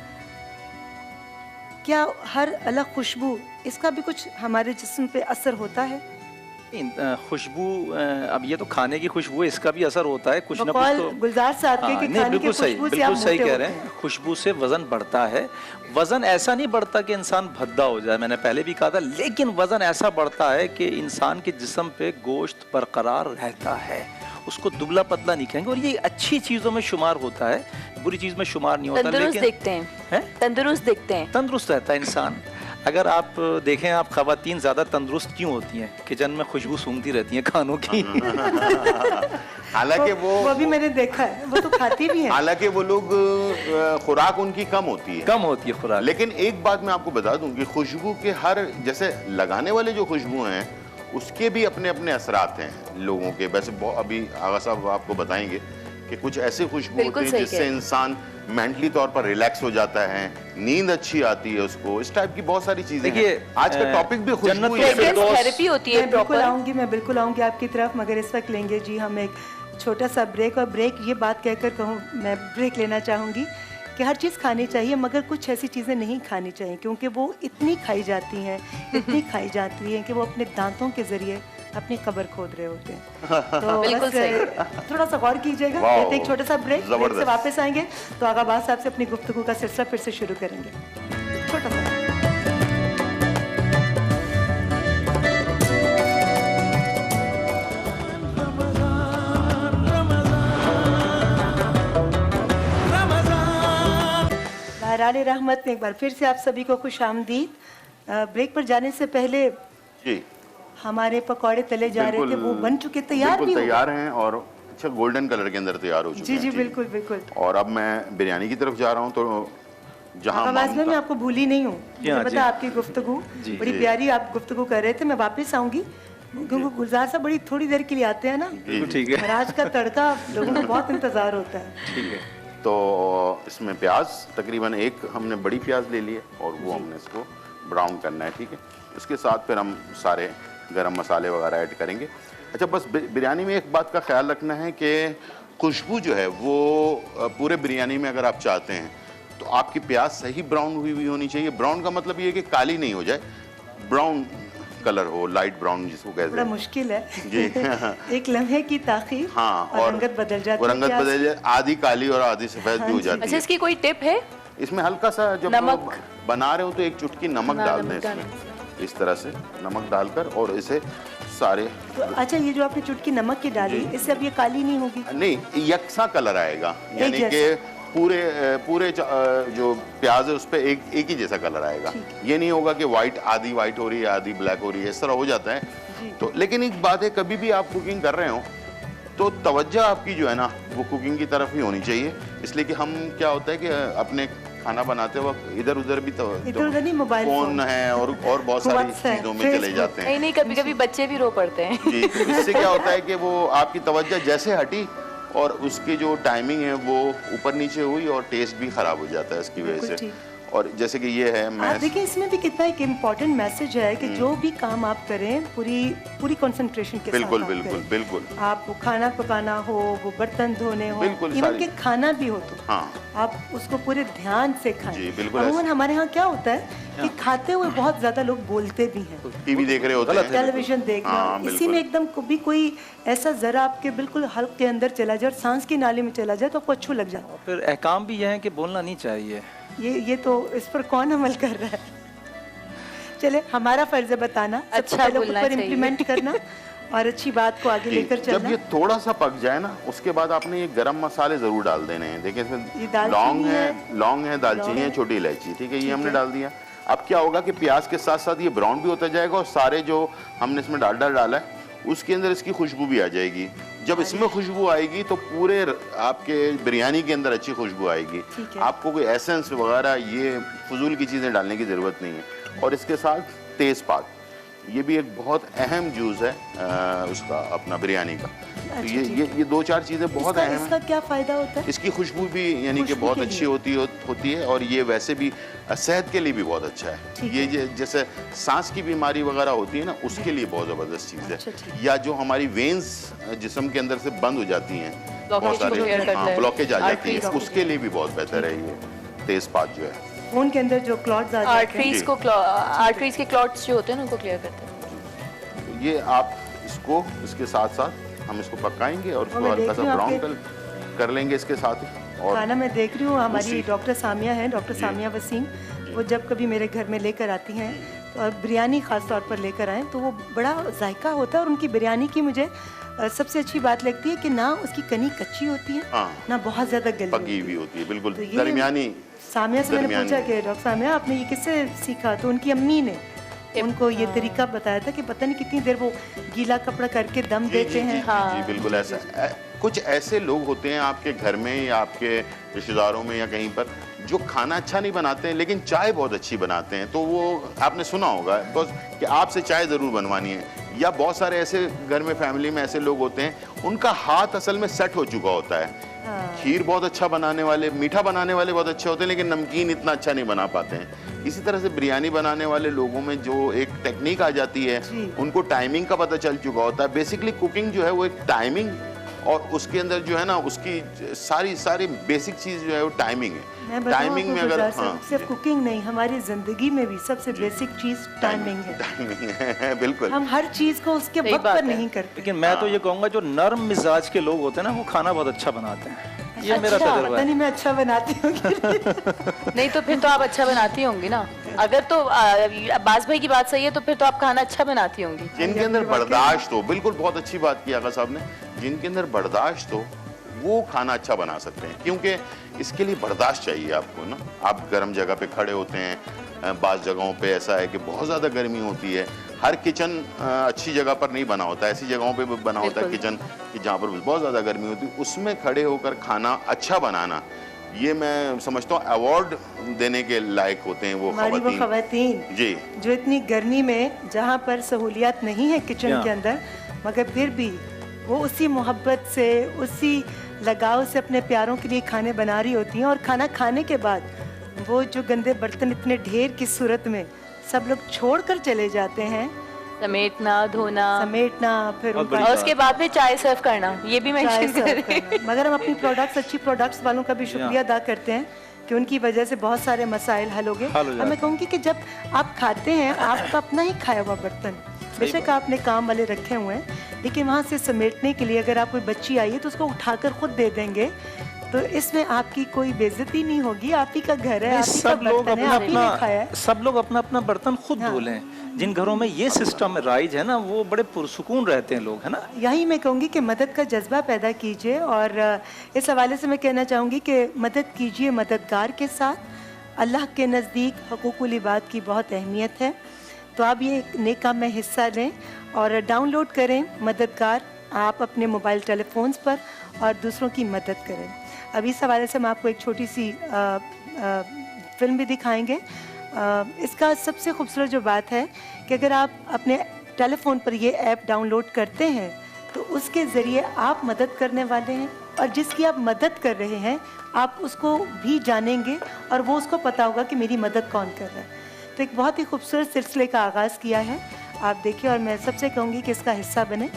A: क्या हर अलग खुशबू, इसका भी कुछ हमारे जिस्म पे असर होता है?
D: खुशबू, अब ये तो खाने की खुशबू है, इसका भी असर होता है कुछ ना कुछ
A: बकौल
D: तो।
A: गुलजार साहब के
D: हाँ,
A: कि
D: नहीं,
A: खाने की
D: बिल्कुल सही,
A: खुशबू से आप
D: बिल्कुल सही
A: मोटे
D: कह
A: होते
D: रहे हैं।
A: हैं।
D: खुशबू से वजन बढ़ता है। वजन ऐसा नहीं बढ़ता कि इंसान भद्दा हो जाए, मैंने पहले भी कहा था, लेकिन वजन ऐसा बढ़ता है कि इंसान के जिस्म पे गोश्त बरकरार रहता है, उसको दुबला पतला नहीं कहेंगे। और ये अच्छी चीज़ों में शुमार होता है, बुरी चीज़ में शुमार नहीं होता।
C: तंदुरुस्त
D: लेकिन
C: दिखते हैं, तंदुरुस्त दिखते हैं,
D: तंदुरुस्त रहता है इंसान। अगर आप देखें, आप खवातीन ज़्यादा तंदुरुस्त क्यों होती हैं? किचन में खुशबू सूंघती रहती हैं खानों की।
E: हालांकि
A: वो भी मैंने देखा है, वो तो खाती भी है।
E: हालांकि वो लोग खुराक उनकी कम होती है,
D: कम होती है खुराक।
E: लेकिन एक बात मैं आपको बता दूं कि खुशबू के हर, जैसे लगाने वाले जो खुशबू हैं उसके भी अपने अपने असरात हैं लोगों के। वैसे अभी आगा साहब आपको बताएंगे कि कुछ ऐसी खुशबू
C: बिल्कुल
E: होती है
C: सही
E: जिससे
C: कह रहे हैं।
E: इंसान मेंटली तौर पर रिलैक्स हो जाता है, नींद अच्छी आती है उसको, इस टाइप की बहुत सारी चीजें
D: देखिए,
E: हैं। आज का टॉपिक भी खुशबू
D: जन्नत
E: ही है।
D: में
C: फ्रेग्रेंस थेरेपी होती है
A: मैं बिल्कुल
C: प्रॉपर।
A: आऊंगी, मैं बिल्कुल आऊंगी आपकी तरफ, मगर इस वक्त लेंगे जी हम एक छोटा सा ब्रेक। और ब्रेक ये बात कहकर कहूँ, मैं ब्रेक लेना चाहूँगी कि हर चीज़ खानी चाहिए मगर कुछ ऐसी चीज़ें नहीं खानी चाहिए, क्योंकि वो इतनी खाई जाती हैं, इतनी खाई जाती हैं कि वो अपने दांतों के ज़रिए अपनी कब्र खोद रहे होते हैं। तो
C: बिल्कुल
A: बस थोड़ा सा गौर कीजिएगा।
E: वाह,
A: लेते एक छोटा सा ब्रेक, ब्रेक से
E: जबरदस्त।
A: वापस आएंगे तो आगाबाद साहब से अपनी गुफ्तगू का सिलसिला फिर से शुरू करेंगे। छोटा सा बहरान रहमत में एक बार फिर से आप सभी को खुश आमदीद। ब्रेक पर जाने से पहले
E: जी
A: हमारे पकौड़े तले जा रहे थे, वो बन चुके, तैयार
E: बिल्कुल
A: भी हो गए।
E: तैयार हैं और अच्छा गोल्डन कलर के अंदर तैयार हो चुके
A: जी
E: हैं।
A: जी बिल्कुल बिल्कुल।
E: और अब मैं बिरयानी की तरफ जा रहा हूँ, तो जहाँ
A: आवाज में मैं
E: मामूता-
A: आपको भूली नहीं हूँ।
D: जी हाँ,
A: मुझे
D: जी।
A: पता आपकी गुफ्तगू
D: जी,
A: बड़ी
E: जी।
A: प्यारी आप गुफ्तगू कर रहे थे। मैं वापस आऊंगी क्योंकि गुलजार साहब बड़ी थोड़ी देर के लिए आते हैं ना,
D: बिल्कुल ठीक है।
A: और आज का तड़का लोगों को बहुत इंतजार होता है।
D: ठीक है।
E: तो इसमें प्याज तकरीबन एक हमने बड़ी प्याज ले ली है और वो हमने इसको ब्राउन करना है, ठीक है। उसके साथ फिर हम सारे गरम मसाले वगैरह ऐड करेंगे। अच्छा, बस बिरयानी में एक बात का ख्याल रखना है कि खुशबू जो है वो पूरे बिरयानी में अगर आप चाहते हैं तो आपकी प्याज सही ब्राउन हुई होनी चाहिए। ब्राउन का मतलब ये है कि काली नहीं हो जाए, ब्राउन कलर हो, लाइट ब्राउन जिसको कहते
A: बड़ा
E: हैं
A: मुश्किल है
E: जी।
A: एक लम्हे की ताखीर,
E: हाँ,
A: और रंगत बदल जाती
E: वो
A: है
E: रंगत
A: प्याज
E: बदल जाए, आधी काली और आधी सफेद भी हो जाती
C: अच्छा,
E: है।
C: इसकी कोई टिप है?
E: इसमें हल्का सा जब
C: नमक।
E: बना रहे हो तो एक चुटकी नमक
C: हाँ,
E: डाल दें
C: नमक
E: इसमें, इस तरह से नमक डालकर, और इसे सारे
A: तो अच्छा, ये जो आपने चुटकी नमक की डाली, इससे अब ये काली नहीं होगी?
E: नहीं, यकसा कलर आएगा, यानी
A: जैसा।
E: कि पूरे जो प्याज है उस पर एक ही जैसा कलर आएगा। ये नहीं होगा कि वाइट आधी वाइट हो रही है आधी ब्लैक हो रही है, इस तरह हो जाता है। तो लेकिन एक बात है, कभी भी आप कुकिंग कर रहे हो तो तवज्जो आपकी जो है ना वो कुकिंग की तरफ ही होनी चाहिए। इसलिए कि हम क्या होता है कि अपने खाना बनाते वक्त इधर उधर भी
A: इधर उधर नहीं, मोबाइल
E: फोन है और बहुत सारी
A: WhatsApp,
E: चीजों में चले
A: Facebook।
E: जाते हैं।
C: नहीं नहीं, कभी कभी बच्चे भी रो पड़ते हैं।
E: जी, इससे क्या होता है कि वो आपकी तवज्जो जैसे हटी और उसकी जो टाइमिंग है वो ऊपर नीचे हुई और टेस्ट भी खराब हो जाता है इसकी वजह
A: बिल्कुल
E: से।
A: ठीक।
E: और जैसे कि ये है,
A: आप
E: मैं
A: देखिए इसमें भी कितना एक इम्पोर्टेंट मैसेज है कि जो भी काम आप करें पूरी कंसंट्रेशन के
E: बिल्कुल
A: साथ आप
E: बिल्कुल
A: करें।
E: बिल्कुल
A: आप वो खाना पकाना हो, वो बर्तन धोने हो,
E: बिल्कुल
A: इवन
E: सारी-
A: के खाना भी हो तो
E: हाँ
A: आप उसको पूरे ध्यान से खाएं।
E: जी, बिल्कुल
A: अमूमन
E: ऐसे।
A: हमारे यहाँ क्या होता है कि खाते हुए बहुत ज्यादा लोग बोलते भी हैं,
E: टीवी देख रहे होते हैं।
A: टेलीविजन देखना,
E: हाँ,
A: इसी
E: बिल्कुल।
A: में एकदम कभी कोई ऐसा जरा आपके बिल्कुल हल्क के अंदर चला जाए और सांस की नाली में चला जाए तो आपको अच्छू लग जाए।
D: फिर अहकाम भी यह है कि बोलना नहीं चाहिए।
A: ये तो इस पर कौन अमल कर रहा है? चले, हमारा फर्ज है बताना, सबसे
C: अच्छा
A: पहले खुद
C: बोलना
A: पर
C: चाहिए।
A: इम्प्लीमेंट करना और अच्छी बात को आगे
E: जी,
A: लेकर
E: जब
A: चलना।
E: ये थोड़ा सा पक जाए ना उसके बाद आपने ये गरम मसाले जरूर डाल देने हैं। देखिए
A: ये
E: इसमें
A: दालचीनी
E: लौंग है, दालचीनी है, छोटी इलायची, ठीक है, ये हमने डाल दिया। अब क्या होगा कि प्याज के साथ साथ ये ब्राउन भी होता जाएगा और सारे जो हमने इसमें डाला है उसके अंदर इसकी खुशबू भी आ जाएगी। जब इसमें खुशबू आएगी तो पूरे आपके बिरयानी के अंदर अच्छी खुशबू आएगी।
A: ठीक है।
E: आपको कोई एसेंस वगैरह ये फजूल की चीज़ें डालने की ज़रूरत नहीं है। और इसके साथ तेज़ पात, ये भी एक बहुत अहम जूस है उसका, अपना बिरयानी का। तो
A: अच्छा,
E: ये दो चार चीज़ें बहुत अहम हैं।
A: इसका क्या फायदा होता है?
E: इसकी खुशबू भी यानी कि
A: खुशबू
E: बहुत
A: के
E: अच्छी
A: लिए।
E: होती है और ये वैसे भी सेहत के लिए भी बहुत अच्छा है।
A: ठीक
E: ये जैसे सांस की बीमारी वगैरह होती है ना, उसके लिए बहुत ज़बरदस्त चीज़
A: अच्छा, ठीक।
E: है। या जो हमारी वेन्स जिस्म के अंदर से बंद हो जाती हैं, बहुत
C: Blockage को clear करता है।
E: ब्लॉकेज आ जाती है,
C: Arteries को।
E: उसके लिए भी बहुत बेहतर है ये तेज़पात जो है।
A: खून के अंदर जो क्लॉट्स आ जाते हैं,
C: आर्टरीज को आर्टरीज के क्लॉट्स जो होते हैं ना उनको क्लियर करते हैं।
E: ये आप इसको इसके साथ साथ हम इसको पकाएंगे और इसको
A: मैं
E: हल्का
A: देख
E: सा
A: रही हूँ
E: ब्राउन
A: आपके-
E: कर लेंगे इसके साथ ही। और
A: खाना मैं देख रही हूँ, हमारी
E: उसी-
A: डॉक्टर सामिया है, डॉक्टर सामिया वसीम, वो जब कभी मेरे घर में लेकर आती हैं तो और बिरयानी ख़ास तौर पर लेकर आएँ तो वो बड़ा जायका होता है। और उनकी बिरयानी की मुझे सबसे अच्छी बात लगती है कि ना उसकी कनी कच्ची होती है,
E: हाँ।
A: ना बहुत ज़्यादा गली
E: पकी हुई होती है, बिल्कुल
A: तो ये
E: दरमियानी।
A: सामिया से मैंने
E: दरमियानी।
A: पूछा कि डॉक्टर सामिया आपने ये किससे सीखा? तो उनकी अम्मी ने उनको ये तरीका बताया था कि पता नहीं कितनी देर वो गीला कपड़ा करके दम
E: जी,
A: देते
E: जी,
A: हैं।
E: जी, जी, बिल्कुल ऐसा। कुछ ऐसे लोग होते हैं आपके घर में या आपके रिश्तेदारों में या कहीं पर जो खाना अच्छा नहीं बनाते हैं लेकिन चाय बहुत अच्छी बनाते हैं। तो वो आपने सुना होगा बस कि आपसे चाय ज़रूर बनवानी है, या बहुत सारे ऐसे घर में फैमिली में ऐसे लोग होते हैं उनका हाथ असल में सेट हो चुका होता है। खीर बहुत अच्छा बनाने वाले, मीठा बनाने वाले बहुत अच्छे होते हैं, लेकिन नमकीन इतना अच्छा नहीं बना पाते हैं। इसी तरह से बिरयानी बनाने वाले लोगों में जो एक टेक्निक आ जाती है, उनको टाइमिंग का पता चल चुका होता है। बेसिकली कुकिंग जो है वो एक टाइमिंग, और उसके अंदर जो है ना उसकी सारी बेसिक चीज जो है वो टाइमिंग है। टाइमिंग में अगर
A: सिर्फ कुकिंग नहीं, हमारी जिंदगी में भी सबसे बेसिक चीज टाइमिंग है।
E: टाइमिंग है बिल्कुल।
A: हम हर चीज को उसके वक्त पर नहीं करते।
D: लेकिन मैं तो ये कहूँगा जो नर्म मिजाज के लोग होते हैं ना वो खाना बहुत अच्छा बनाते हैं। ये मेरा तजुर्बा
A: पता
D: है।
A: नहीं मैं अच्छा बनाती हूँ
C: नहीं तो फिर तो आप अच्छा बनाती होंगी ना। अगर तो अब्बास भाई की बात सही है तो फिर तो आप खाना अच्छा बनाती होंगी।
E: जिनके अंदर बर्दाश्त हो, बिल्कुल बहुत अच्छी बात की आगा साहब ने, जिनके अंदर बर्दाश्त हो वो खाना अच्छा बना सकते हैं, क्योंकि इसके लिए बर्दाश्त चाहिए आपको ना। आप गर्म जगह पे खड़े होते हैं, बाज़ जगहों पे ऐसा है कि बहुत ज़्यादा गर्मी होती है, हर किचन अच्छी जगह पर नहीं बना होता, ऐसी जगहों पे भी बना होता है किचन कि जहाँ पर बहुत ज़्यादा गर्मी होती है, उसमें खड़े होकर खाना अच्छा बनाना, ये मैं समझता हूँ अवार्ड देने के लायक होते हैं वो
A: हमारी वो खवातीन
E: जी,
A: जो इतनी गर्मी में जहाँ पर सहूलियात नहीं है किचन के अंदर, मगर फिर भी वो उसी मोहब्बत से, उसी लगाव से अपने प्यारों के लिए खाने बना रही होती हैं। और खाना खाने के बाद वो जो गंदे बर्तन इतने ढेर की सूरत में सब लोग छोड़ कर चले जाते हैं,
C: समेटना, धोना,
A: समेटना, फिर
D: बहुत
A: उनका
D: बड़ी
C: और उसके बाद फिर चाय सर्व करना, ये भी
A: चाय
C: मेंशन
A: सर्व
C: करें।
A: करना। मगर हम अपनी प्रोडक्ट्स, अच्छी प्रोडक्ट्स वालों का भी शुक्रिया अदा करते हैं कि उनकी वजह से बहुत सारे मसाइल हल हो गए।
D: हल हो
A: और मैं कहूँगी कि जब आप खाते हैं आपका अपना ही खाया हुआ बर्तन, बेशक आपने काम वाले रखे हुए हैं, लेकिन वहाँ से समेटने के लिए अगर आप कोई बच्ची आई है तो उसको उठाकर खुद दे देंगे, तो इसमें आपकी कोई बेइज्जती नहीं होगी। आप ही का घर है, आप ही का
D: सब लोग
A: बर्तन है,
D: अपना
A: आप ही ने खाया है।
D: अपना सब लोग अपना अपना बर्तन खुद धो लें। जिन घरों में ये सिस्टम राइज है ना वो बड़े पुरसुकून रहते हैं लोग, है ना।
A: यही मैं कहूँगी कि मदद का जज्बा पैदा कीजिए। और इस हवाले से मैं कहना चाहूँगी कि मदद कीजिए मददगार के साथ। अल्लाह के नज़दीक हुकूकुल इबाद की बहुत अहमियत है, तो आप ये नेक काम में हिस्सा लें और डाउनलोड करें मददगार आप अपने मोबाइल टेलीफोन्स पर और दूसरों की मदद करें। अब इस हवाले से हम आपको एक छोटी सी फिल्म भी दिखाएंगे। इसका सबसे खूबसूरत जो बात है कि अगर आप अपने टेलीफोन पर ये ऐप डाउनलोड करते हैं तो उसके ज़रिए आप मदद करने वाले हैं, और जिसकी आप मदद कर रहे हैं आप उसको भी जानेंगे और वो उसको पता होगा कि मेरी मदद कौन कर रहा है। तो एक बहुत ही खूबसूरत सिलसिले का आगाज़ किया है, आप देखिए। और मैं सबसे कहूँगी कि इसका हिस्सा बने।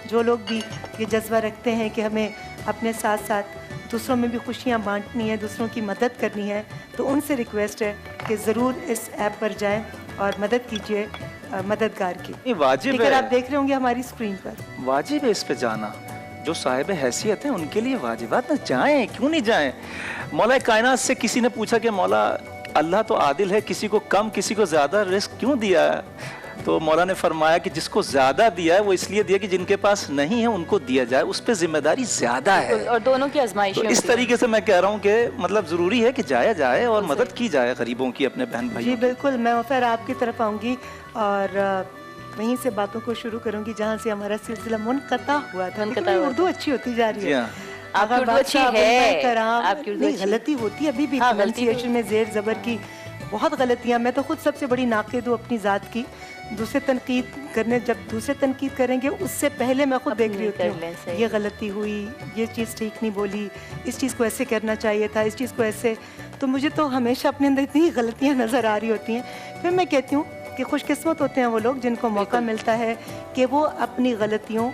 A: जो लोग भी ये जज्बा रखते हैं कि हमें अपने साथ साथ दूसरों में भी खुशियाँ बांटनी है, दूसरों की मदद करनी है, तो उनसे रिक्वेस्ट है कि ज़रूर इस ऐप पर जाएं और मदद कीजिए मददगार की।
D: ये वाजिब
A: अगर
D: है,
A: आप देख रहे होंगे हमारी स्क्रीन पर,
D: वाजिब है इस पे जाना। जो साहिब हैसियत है उनके लिए वाजिबात ना, जाएं, क्यों नहीं जाएं। मौला कायनात से किसी ने पूछा कि मौला अल्लाह तो आदिल है, किसी को कम किसी को ज़्यादा रिस्क क्यों दिया है? तो मौला ने फरमाया कि जिसको ज़्यादा दिया है वो इसलिए दिया कि जिनके पास नहीं है उनको दिया जाए, उस पर जिम्मेदारी ज़्यादा है।
C: और दोनों की आजमाइश
D: तो इस तरीके से मैं कह रहा हूँ कि मतलब ज़रूरी है कि जाया जाए और मदद की जाए गरीबों की, अपने बहन
A: जी
D: भाइयों की।
A: बिल्कुल। मैं फिर आपकी तरफ आऊँगी और वहीं से बातों को शुरू करूँगी जहाँ से हमारा सिलसिला मुनक़ता हुआ था।
C: मुनक़ता
A: देखो,
C: हुआ
A: उर्दू अच्छी होती जा रही
D: जी
A: है।
D: हाँ।
C: आपकी उर्दू अच्छी है, आपकी उर्दू
A: नहीं,
C: अच्छी।
A: गलती होती है अभी भी,
C: हाँ, गलती
A: प्रोनाउंसिएशन में जेर ज़बर की बहुत गलतियाँ। मैं तो खुद सबसे बड़ी नाक़िद हूँ अपनी ज़ात की। दूसरे तनकीद करने, जब दूसरे तनकीद करेंगे उससे पहले मैं खुद देख रही होती
C: कर लें,
A: हूँ
C: सही।
A: ये गलती हुई, ये चीज़ ठीक नहीं बोली, इस चीज़ को ऐसे करना चाहिए था, इस चीज़ को ऐसे। तो मुझे तो हमेशा अपने अंदर इतनी गलतियाँ नज़र आ रही होती हैं। फिर मैं कहती हूँ कि खुशकिस्मत होते हैं वो लोग जिनको मौका मिलता है कि वो अपनी गलतियों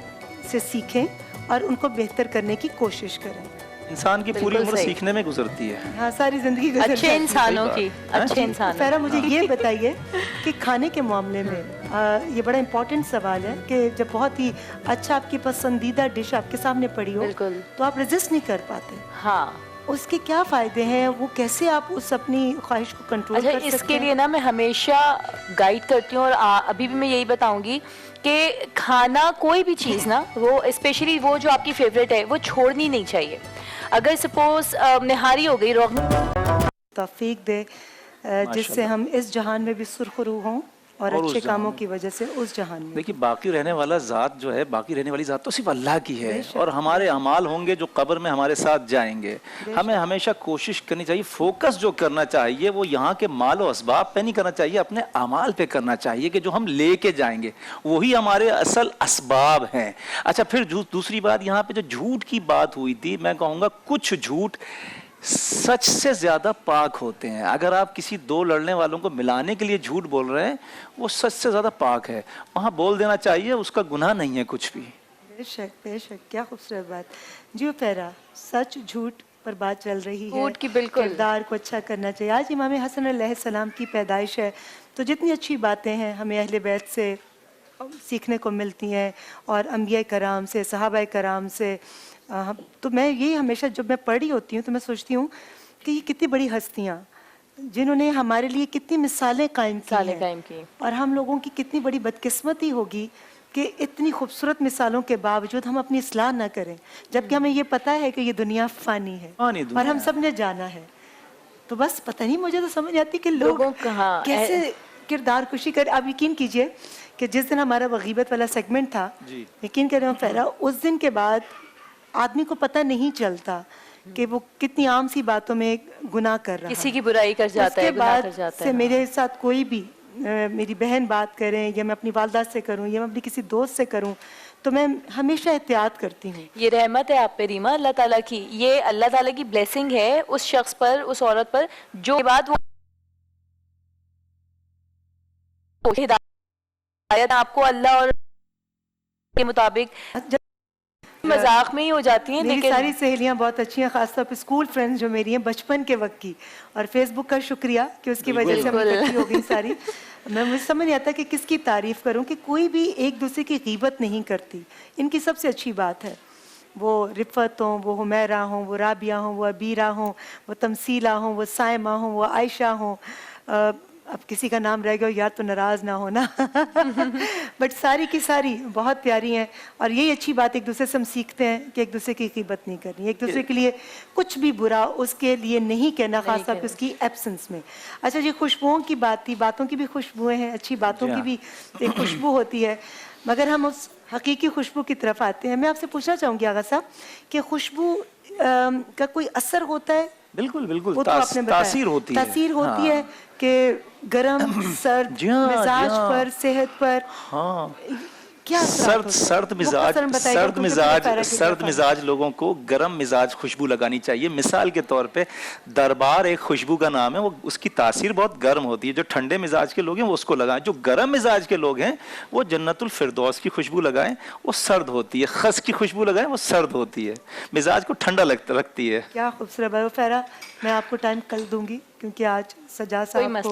A: से सीखें और उनको बेहतर करने की कोशिश करें।
D: इंसान की पूरी
C: बिल्कुल
D: उम्र
C: सही।
D: सीखने में गुजरती है।
A: हाँ, सारी ज़िंदगी गुजर जाती
C: अच्छे
A: है।
C: इंसानों
D: सही
C: की,
D: बात।
C: अच्छे इंसानों
A: फैरा, मुझे ये बताइए कि खाने के मामले में ये बड़ा इम्पोर्टेंट सवाल है कि जब बहुत ही अच्छा आपकी पसंदीदा डिश आपके सामने पड़ी हो
C: बिल्कुल।
A: तो आप रेजिस्ट नहीं कर पाते,
C: हाँ।
A: उसके क्या फ़ायदे हैं? वो कैसे आप उस अपनी ख्वाहिश को कंट्रोल
C: अच्छा,
A: कर सकते
C: इसके
A: हैं?
C: लिए ना मैं हमेशा गाइड करती हूँ और अभी भी मैं यही बताऊंगी कि खाना कोई भी चीज़ ना, वो स्पेशली वो जो आपकी फेवरेट है वो छोड़नी नहीं चाहिए। अगर सपोज निहारी हो गई, रोगन
A: तौफीक दे जिससे हम इस जहान में भी सुरखरू हों और
D: और उस
A: अच्छे
D: जहान
A: कामों
D: में।
A: की वजह से उस जहान में।
D: देखिए बाकी रहने वाला ज़ात जो है, बाकी रहने वाली ज़ात तो सिर्फ अल्लाह की है, और हमारे अमाल होंगे जो कब्र में हमारे साथ जाएंगे। हमें हमेशा कोशिश करनी चाहिए, फोकस जो करना चाहिए वो यहाँ के माल और असबाब पे नहीं करना चाहिए, अपने अमाल पे करना चाहिए कि जो हम लेके जाएंगे वही हमारे असल असबाब हैं। अच्छा, फिर दूसरी बात, यहाँ पे जो झूठ की बात हुई थी, मैं कहूँगा कुछ झूठ सच से ज्यादा पाक होते हैं। अगर आप किसी दो लड़ने वालों को मिलाने के लिए झूठ बोल रहे हैं, वो सच से ज्यादा पाक है, वहां बोल देना चाहिए, उसका गुनाह नहीं है कुछ भी।
A: बेशक बेशक, क्या खूबसूरत बात जी। पैरा सच झूठ पर बात चल रही है,
C: झूठ की बिल्कुल।
A: किरदार को अच्छा करना चाहिए। आज इमाम हसन अलैहिस्सलाम की पैदाइश है, तो जितनी अच्छी बातें हैं हमें अहले बैत से सीखने को मिलती हैं और अंबिया कराम से, सहाबा कराम से। तो मैं यही हमेशा जब मैं पढ़ी होती हूँ तो मैं सोचती हूँ कि ये कितनी बड़ी हस्तियाँ जिन्होंने हमारे लिए कितनी मिसालें कायम की हैं, और हम लोगों की कितनी बड़ी बदकिस्मती होगी कि इतनी खूबसूरत मिसालों के बावजूद हम अपनी इस्लाह ना करें, जबकि हमें ये पता है कि ये दुनिया फ़ानी है और हम सब ने जाना है। तो बस पता नहीं, मुझे तो समझ आती कि लोग कैसे किरदार कुशी कर। आप यकीन कीजिए कि जिस दिन हमारा गीबत वाला सेगमेंट था, यकीन करें फहरा, उस दिन के बाद आदमी को पता नहीं चलता कि वो कितनी आम सी बातों में गुनाह कर रहा है,
C: किसी की बुराई कर जाता है,
A: उसके
C: गुनाह
A: बाद
C: कर जाता
A: से
C: है।
A: मेरे साथ कोई भी मेरी बहन बात करें या मैं अपनी वालदा से करूं या मैं अपनी किसी दोस्त से करूं, तो मैं हमेशा एहतियात करती हूँ।
C: ये रहमत है आप पे रीमा, अल्लाह ताला की, ये अल्लाह ताला की ब्लेसिंग है उस शख्स पर, उस औरत पर जो के बाद वो हिदायत आपको अल्लाह और के मुताबिक मजाक में ही हो जाती हैं।
A: मेरी
C: लेकिन
A: सारी सहेलियां बहुत अच्छी हैं, खासतौर पे स्कूल फ्रेंड्स जो मेरी हैं बचपन के वक्त की, और फेसबुक का शुक्रिया कि उसकी वजह से हम इकट्ठी हो गई सारी। मुझे समझ नहीं आता कि किसकी तारीफ करूं, कि कोई भी एक दूसरे की गीबत नहीं करती। इनकी सबसे अच्छी बात है, वो रिफ़त हों, वो हुमैरा हों, वो राबिया हों, वो अबीरा हों, वो तमसीला हों, वो साइमा हों, वो आयशा हों। अब किसी का नाम रह गया यार तो नाराज़ ना होना बट सारी की सारी बहुत प्यारी हैं, और यही अच्छी बात एक दूसरे से हम सीखते हैं कि एक दूसरे की ग़ीबत नहीं करनी, एक दूसरे के लिए कुछ भी बुरा उसके लिए नहीं कहना, खास तौर पे उसकी एब्सेंस में। अच्छा जी, खुशबुओं की बात थी, बातों की भी खुशबुएं हैं, अच्छी बातों की भी एक खुशबू होती है, मगर हम उस हकीकी खुशबू की तरफ आते हैं। मैं आपसे पूछना चाहूँगी आगा साहब कि खुशबू का कोई असर होता है?
D: बिल्कुल बिल्कुल,
A: वो तो आपने बताया,
D: तासीर होती है,
A: तासीर होती है कि गरम सर्द मिजाज पर, सेहत पर।
D: हाँ,
A: क्या
D: सर्द मिजाज लोगों को गर्म मिजाज खुशबू लगानी चाहिए। मिसाल के तौर पे दरबार एक खुशबू का नाम है, वो उसकी तासीर बहुत गर्म होती है। जो ठंडे मिजाज के लोग हैं वो उसको लगाएं, जो गर्म मिजाज के लोग हैं वो जन्नतुल फिरदौस की खुशबू लगाएं, वो सर्द होती है। खस की खुशबू लगाएं, वो सर्द होती है, मिजाज को ठंडा रखती है।
A: क्या खूबसूरत है फहरा। मैं आपको टाइम कल दूंगी क्योंकि आज सजा साहब को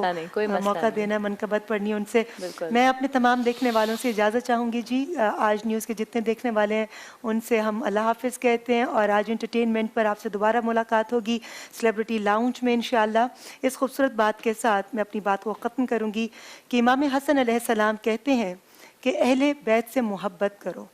A: मौका देना है, मनकबत पढ़नी है उनसे। मैं अपने तमाम देखने वालों से इजाज़त चाहूँगी जी। आज न्यूज़ के जितने देखने वाले हैं उनसे हम अल्लाह हाफिज़ कहते हैं, और आज एंटरटेनमेंट पर आपसे दोबारा मुलाकात होगी सेलिब्रिटी लाउंज में इंशाअल्लाह। इस खूबसूरत बात के साथ मैं अपनी बात को ख़त्म करूँगी कि इमाम हसन अलैहिस्सलाम कहते हैं कि अहले बैत से मोहब्बत करो,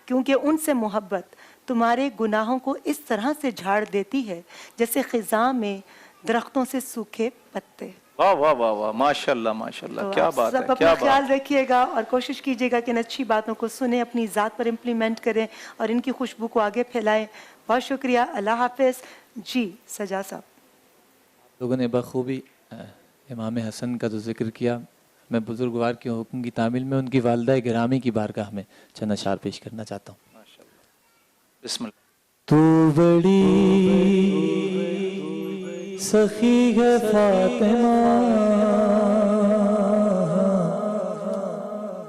A: क्योंकि उनसे मोहब्बत तुम्हारे गुनाहों को इस तरह से झाड़ देती है जैसे ख़िज़ां में दरख्तों से सूखे पत्ते।
D: वाह वाह वाह वाह, माशाल्लाह माशाल्लाह, क्या बात है,
A: सब
D: क्या
A: अपना ख्याल रखिएगा और कोशिश कीजिएगा कि इन अच्छी बातों को सुने, अपनी ज़ात पर इम्प्लीमेंट करें और इनकी खुशबू को आगे फैलाएं। बहुत शुक्रिया, अल्लाह हाफिज़ जी। सजा साहब,
B: लोगों ने बखूबी इमाम हसन का तो जिक्र किया। मैं बुजुर्गवार के हुक्म की तामील में उनकी वालदा गिरामी की बारगाह में चंद अशार पेश करना चाहता हूँ।
D: बिस्मिल्लाह।
B: तू बड़ी सखी है फातिमा,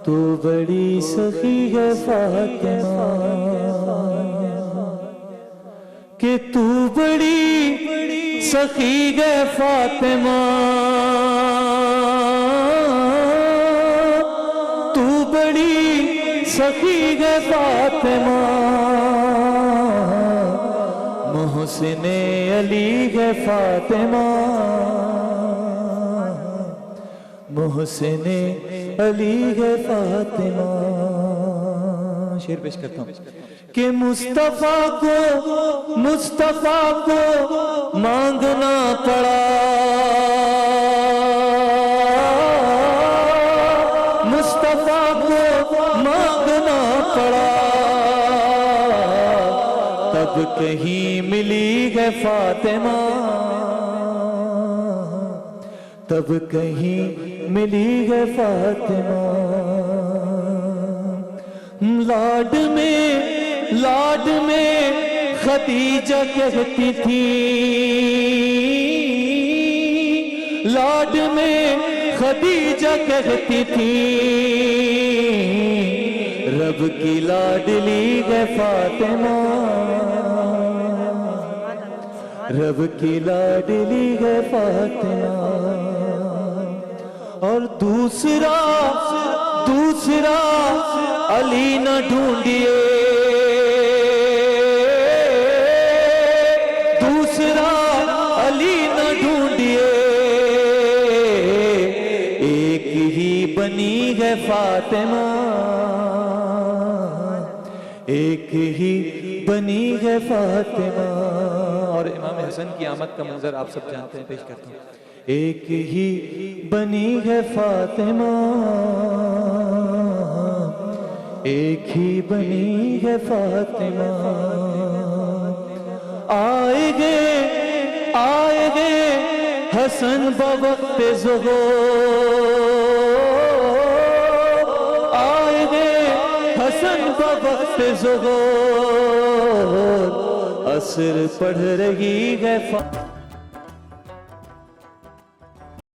B: तू बड़ी सखी है फातिमा, कि तू बड़ी सखी है फातिमा, तू बड़ी सखी है फातिमा, मोहसिने अली है फातिमा, मोहसिने अली है फातिमा। शेर पेश करता हूँ कि मुस्तफा को मांगना पड़ा, कहीं मिली है फातिमा, तब कहीं मिली है फातिमा। लाड में खदीजा कहती थी, लाड में खदीजा कहती थी, रब की लाडली है फातिमा, रब की लाडली है फातिमा। और दूसरा अली न ढूंढिए, दूसरा अली न ढूंढिए, एक ही बनी है फातिमा, एक ही बनी है फातिमा। और इमाम हसन की आमद का मंजर आप सब जानते हैं, पेश करता हूँ। एक ही बनी है फातिमा, एक ही बनी है फातिमा। आएगे हसन बवक्त ज़ुहूर, आएगे हसन बवक्त ज़ुहूर, असर पढ़ रही है